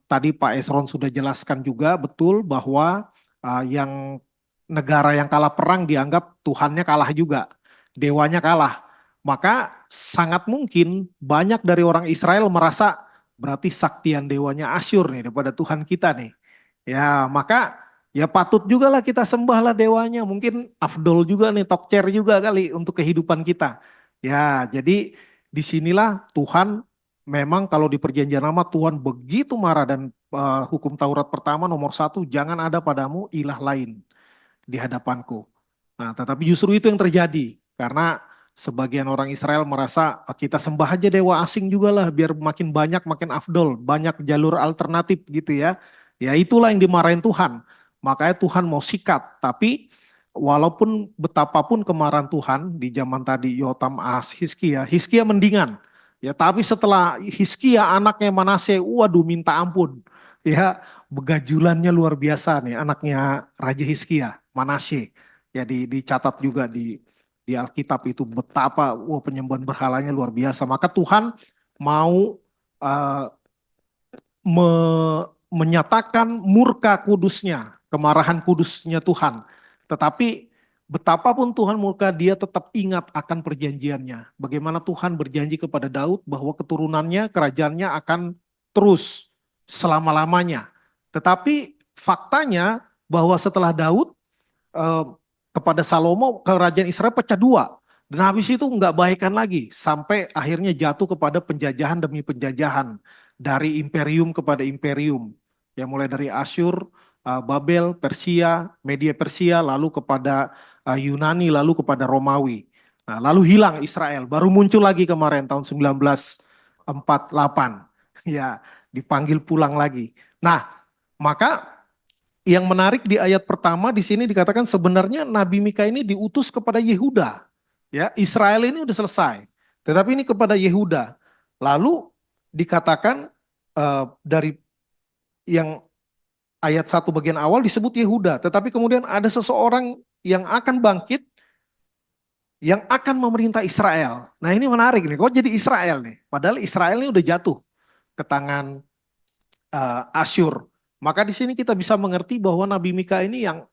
tadi Pak Esron sudah jelaskan juga betul bahwa yang negara yang kalah perang dianggap Tuhannya kalah juga, dewanya kalah. Maka sangat mungkin banyak dari orang Israel merasa berarti saktian dewanya Asyur nih daripada Tuhan kita nih. Ya, maka ya patut juga lah kita sembahlah dewanya. Mungkin afdol juga nih, tokcer juga kali untuk kehidupan kita. Ya, jadi disinilah Tuhan memang kalau di perjanjian lama Tuhan begitu marah dan hukum Taurat pertama nomor 1, jangan ada padamu ilah lain di hadapanku. Nah, tetapi justru itu yang terjadi karena sebagian orang Israel merasa kita sembah aja dewa asing juga lah biar makin banyak makin afdol, banyak jalur alternatif gitu ya. Ya itulah yang dimarahin Tuhan. Makanya Tuhan mau sikat, tapi walaupun betapapun kemarahan Tuhan di zaman tadi Yotam, Ahaz, Hizkia mendingan. Ya, tapi setelah Hizkia anaknya Manase, waduh minta ampun. Ya, begajulannya luar biasa nih anaknya Raja Hizkia, Manase. Ya dicatat juga di Alkitab itu betapa penyembahan berhalanya luar biasa. Maka Tuhan mau uh, menyatakan murka kudusnya, kemarahan kudusnya Tuhan. Tetapi betapapun Tuhan murka, dia tetap ingat akan perjanjiannya. Bagaimana Tuhan berjanji kepada Daud bahwa keturunannya, kerajaannya akan terus selama-lamanya. Tetapi faktanya bahwa setelah Daud kepada Salomo, kerajaan Israel pecah dua. Dan habis itu nggak baikan lagi. Sampai akhirnya jatuh kepada penjajahan demi penjajahan. Dari imperium kepada imperium. Yang mulai dari Asyur, Babel, Persia, Media Persia, lalu kepada Yunani, lalu kepada Romawi. Nah, lalu hilang Israel. Baru muncul lagi kemarin tahun 1948. Ya, dipanggil pulang lagi. Nah, maka yang menarik di ayat pertama di sini dikatakan sebenarnya Nabi Mika ini diutus kepada Yehuda. Ya, Israel ini udah selesai. Tetapi ini kepada Yehuda. Lalu dikatakan dari yang ayat 1 bagian awal disebut Yehuda. Tetapi kemudian ada seseorang yang akan bangkit yang akan memerintah Israel. Nah ini menarik nih, kok jadi Israel nih? Padahal Israel ini udah jatuh ke tangan Asyur. Maka di sini kita bisa mengerti bahwa Nabi Mika ini yang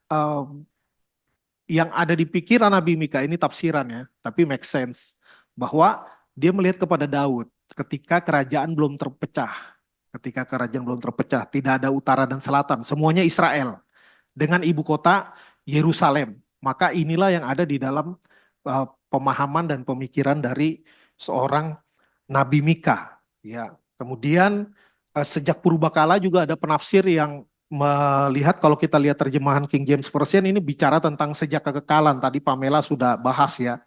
ada di pikiran Nabi Mika ini tafsirannya, tapi make sense bahwa dia melihat kepada Daud ketika kerajaan belum terpecah. Ketika kerajaan belum terpecah, tidak ada utara dan selatan, semuanya Israel dengan ibu kota Yerusalem. Maka inilah yang ada di dalam pemahaman dan pemikiran dari seorang Nabi Mika. Ya, kemudian sejak purbakala juga ada penafsir yang melihat, kalau kita lihat terjemahan King James Version ini bicara tentang sejak kekekalan. Tadi Pamela sudah bahas ya,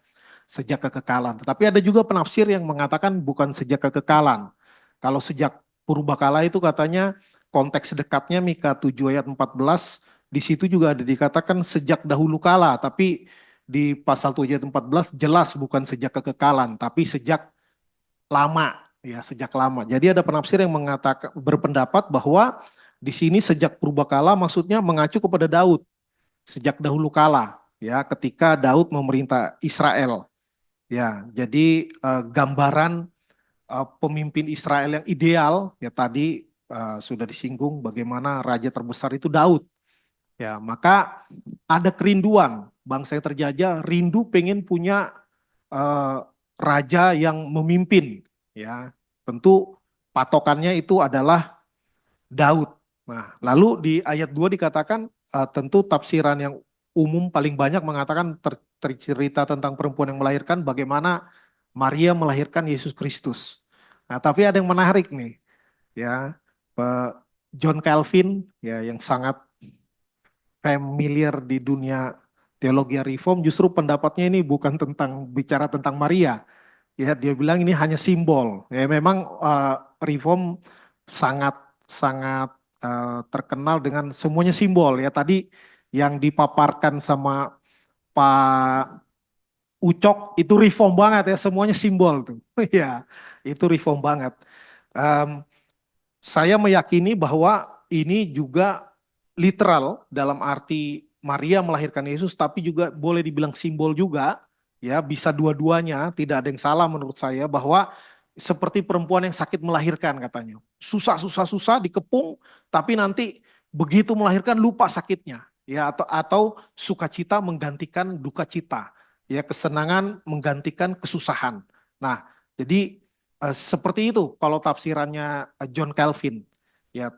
sejak kekekalan. Tetapi ada juga penafsir yang mengatakan bukan sejak kekekalan. Kalau sejak purbakala itu katanya konteks dekatnya Mika 7 ayat 14, di situ juga ada dikatakan sejak dahulu kala, tapi di pasal 7 ayat 14 jelas bukan sejak kekekalan, tapi sejak lama. Ya, sejak lama. Jadi ada penafsir yang mengatakan berpendapat bahwa di sini sejak purbakala maksudnya mengacu kepada Daud. Sejak dahulu kala, ya, ketika Daud memerintah Israel. Ya, jadi gambaran pemimpin Israel yang ideal ya tadi sudah disinggung bagaimana raja terbesar itu Daud. Ya, maka ada kerinduan bangsa yang terjajah rindu pengen punya raja yang memimpin. Ya, tentu patokannya itu adalah Daud. Nah, lalu di ayat 2 dikatakan tentu tafsiran yang umum paling banyak mengatakan tercerita tentang perempuan yang melahirkan bagaimana Maria melahirkan Yesus Kristus. Nah, tapi ada yang menarik nih. Ya, John Calvin ya yang sangat familiar di dunia teologi reform justru pendapatnya ini bukan tentang bicara tentang Maria. Ya, dia bilang ini hanya simbol. Ya, memang reform sangat terkenal dengan semuanya simbol ya. Tadi yang dipaparkan sama Pak Ucok itu reform banget ya, semuanya simbol tuh. Ya, itu reform banget. Saya meyakini bahwa ini juga literal dalam arti Maria melahirkan Yesus, tapi juga boleh dibilang simbol juga. Ya, bisa dua-duanya, tidak ada yang salah menurut saya bahwa seperti perempuan yang sakit melahirkan katanya. Susah dikepung, tapi nanti begitu melahirkan lupa sakitnya. Ya, atau sukacita menggantikan duka cita. Ya, kesenangan menggantikan kesusahan. Nah, jadi seperti itu kalau tafsirannya John Calvin. Ya,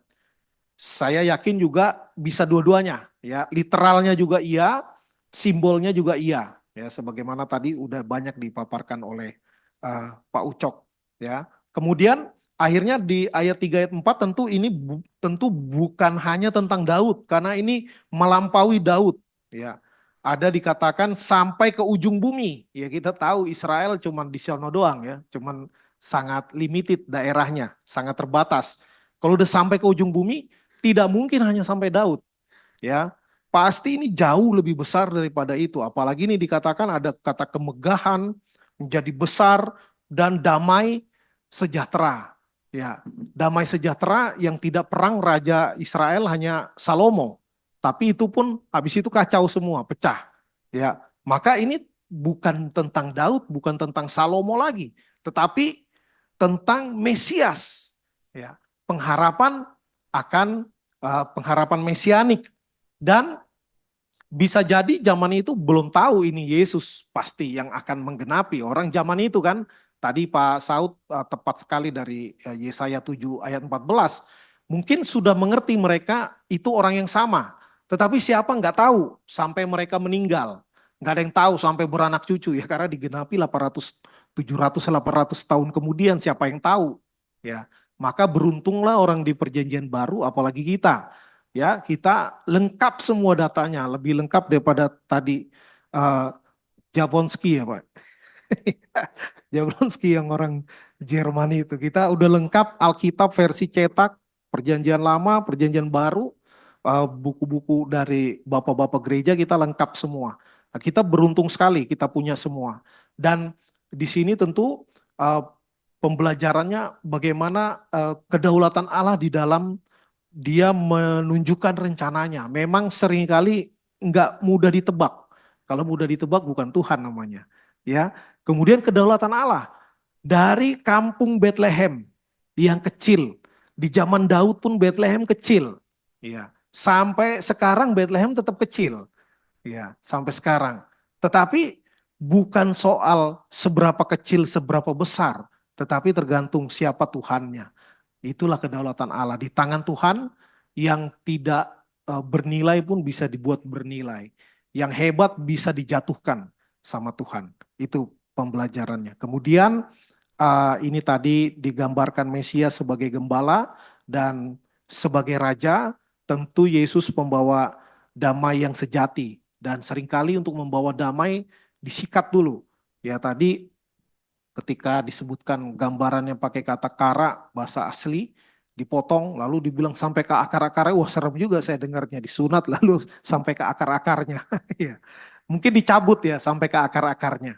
saya yakin juga bisa dua-duanya. Ya, literalnya juga iya, simbolnya juga iya. ya sebagaimana tadi udah banyak dipaparkan oleh Pak Ucok, ya. Kemudian akhirnya di ayat 3 ayat 4 tentu ini tentu bukan hanya tentang Daud, karena ini melampaui Daud, ya. Ada dikatakan sampai ke ujung bumi. Ya kita tahu Israel cuma di sono doang, ya, cuman sangat limited daerahnya, sangat terbatas. Kalau udah sampai ke ujung bumi, tidak mungkin hanya sampai Daud, ya. Pasti ini jauh lebih besar daripada itu. Apalagi ini dikatakan ada kata kemegahan, menjadi besar dan damai sejahtera. Ya, damai sejahtera yang tidak perang raja Israel hanya Salomo. Tapi itu pun habis itu kacau semua, pecah. Ya, maka ini bukan tentang Daud, bukan tentang Salomo lagi, tetapi tentang Mesias. Ya, pengharapan akan pengharapan mesianik. Dan bisa jadi zaman itu belum tahu ini Yesus pasti yang akan menggenapi. Orang zaman itu kan, tadi Pak Saud tepat sekali dari Yesaya 7 ayat 14. Mungkin sudah mengerti mereka itu orang yang sama. Tetapi siapa nggak tahu sampai mereka meninggal. Nggak ada yang tahu sampai beranak cucu ya, karena digenapi 700-800 tahun kemudian siapa yang tahu. Ya, maka beruntunglah orang di perjanjian baru, apalagi kita. Ya, kita lengkap semua datanya, lebih lengkap daripada tadi Jablonski ya Pak. Jablonski yang orang Jerman itu. Kita udah lengkap Alkitab versi cetak, perjanjian lama, perjanjian baru, buku-buku dari bapak-bapak gereja kita lengkap semua. Nah, kita beruntung sekali kita punya semua. Dan di sini tentu pembelajarannya bagaimana kedaulatan Allah di dalam dia menunjukkan rencananya. Memang seringkali nggak mudah ditebak. Kalau mudah ditebak bukan Tuhan namanya. Ya, kemudian kedaulatan Allah dari kampung Bethlehem yang kecil. Di zaman Daud pun Bethlehem kecil. Ya, sampai sekarang Bethlehem tetap kecil. Ya, sampai sekarang. Tetapi bukan soal seberapa kecil, seberapa besar, tetapi tergantung siapa Tuhannya. Itulah kedaulatan Allah. Di tangan Tuhan yang tidak bernilai pun bisa dibuat bernilai. Yang hebat bisa dijatuhkan sama Tuhan. Itu pembelajarannya. Kemudian ini tadi digambarkan Mesias sebagai gembala dan sebagai raja. Tentu Yesus membawa damai yang sejati. Dan seringkali untuk membawa damai disikat dulu. Ya tadi ketika disebutkan gambarannya pakai kata kara, bahasa asli, dipotong lalu dibilang sampai ke akar-akarnya, wah serem juga saya dengarnya, disunat lalu sampai ke akar-akarnya. Mungkin dicabut ya sampai ke akar-akarnya.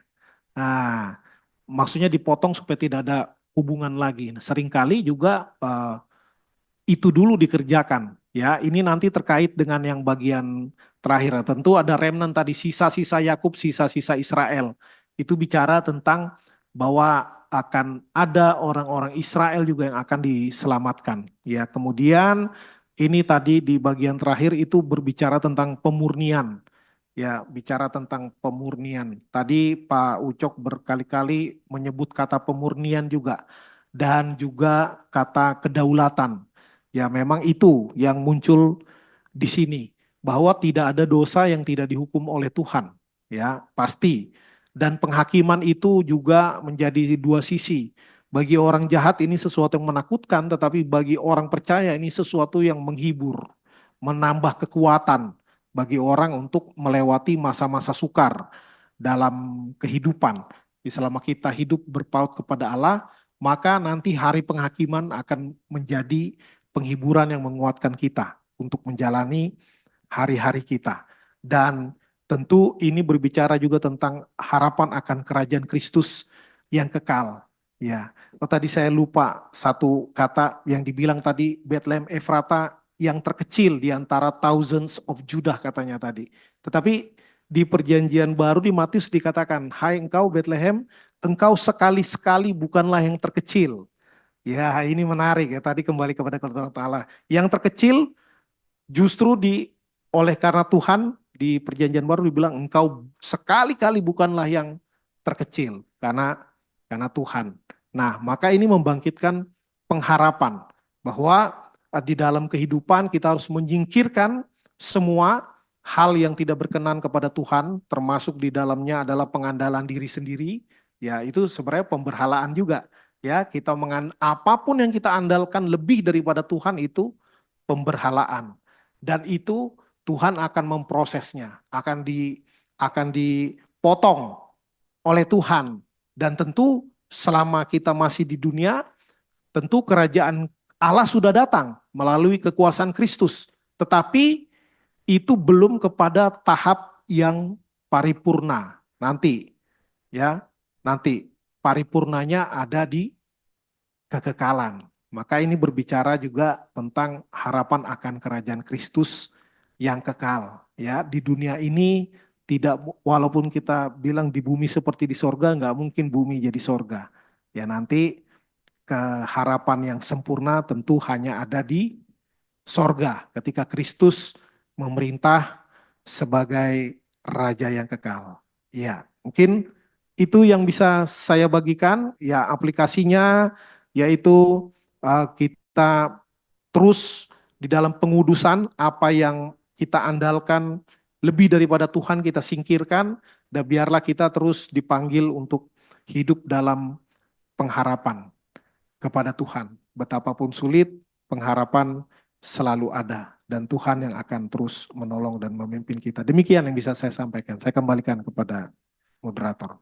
Nah, maksudnya dipotong supaya tidak ada hubungan lagi. Nah, seringkali juga itu dulu dikerjakan. Ya, ini nanti terkait dengan yang bagian terakhir. Tentu ada remnant tadi, sisa-sisa Yakub, sisa-sisa Israel. Itu bicara tentang bahwa akan ada orang-orang Israel juga yang akan diselamatkan. Ya, kemudian ini tadi di bagian terakhir itu berbicara tentang pemurnian. Ya, bicara tentang pemurnian. Tadi Pak Ucok berkali-kali menyebut kata pemurnian juga dan juga kata kedaulatan. Ya, memang itu yang muncul di sini, bahwa tidak ada dosa yang tidak dihukum oleh Tuhan. Ya, pasti. Dan penghakiman itu juga menjadi dua sisi. Bagi orang jahat ini sesuatu yang menakutkan, tetapi bagi orang percaya ini sesuatu yang menghibur, menambah kekuatan bagi orang untuk melewati masa-masa sukar dalam kehidupan. Selama kita hidup berpaut kepada Allah, maka nanti hari penghakiman akan menjadi penghiburan yang menguatkan kita untuk menjalani hari-hari kita. Dan tentu ini berbicara juga tentang harapan akan kerajaan Kristus yang kekal. Ya, tadi saya lupa satu kata yang dibilang tadi, Bethlehem Efrata yang terkecil di antara thousands of Judah katanya tadi. Tetapi di perjanjian baru di Matius dikatakan, hai engkau Bethlehem, engkau sekali-sekali bukanlah yang terkecil. Ya, ini menarik ya, tadi kembali kepada kedaulatan Allah. Yang terkecil justru oleh karena Tuhan, di perjanjian baru dibilang engkau sekali-kali bukanlah yang terkecil karena Tuhan. Nah, maka ini membangkitkan pengharapan bahwa di dalam kehidupan kita harus menyingkirkan semua hal yang tidak berkenan kepada Tuhan, termasuk di dalamnya adalah pengandalan diri sendiri, ya itu sebenarnya pemberhalaan juga. Ya, apapun yang kita andalkan lebih daripada Tuhan itu pemberhalaan. Dan itu Tuhan akan memprosesnya, akan dipotong oleh Tuhan. Dan tentu selama kita masih di dunia, tentu kerajaan Allah sudah datang melalui kekuasaan Kristus. Tetapi itu belum kepada tahap yang paripurna. Nanti paripurnanya ada di kekekalan. Maka ini berbicara juga tentang harapan akan kerajaan Kristus yang kekal. Ya, di dunia ini tidak, walaupun kita bilang di bumi seperti di sorga, nggak mungkin bumi jadi sorga. Ya, nanti keharapan yang sempurna tentu hanya ada di sorga ketika Kristus memerintah sebagai raja yang kekal. Ya, mungkin itu yang bisa saya bagikan. Ya, aplikasinya yaitu kita terus di dalam pengudusan, apa yang kita andalkan lebih daripada Tuhan kita singkirkan, dan biarlah kita terus dipanggil untuk hidup dalam pengharapan kepada Tuhan. Betapapun sulit, pengharapan selalu ada, dan Tuhan yang akan terus menolong dan memimpin kita. Demikian yang bisa saya sampaikan. Saya kembalikan kepada moderator.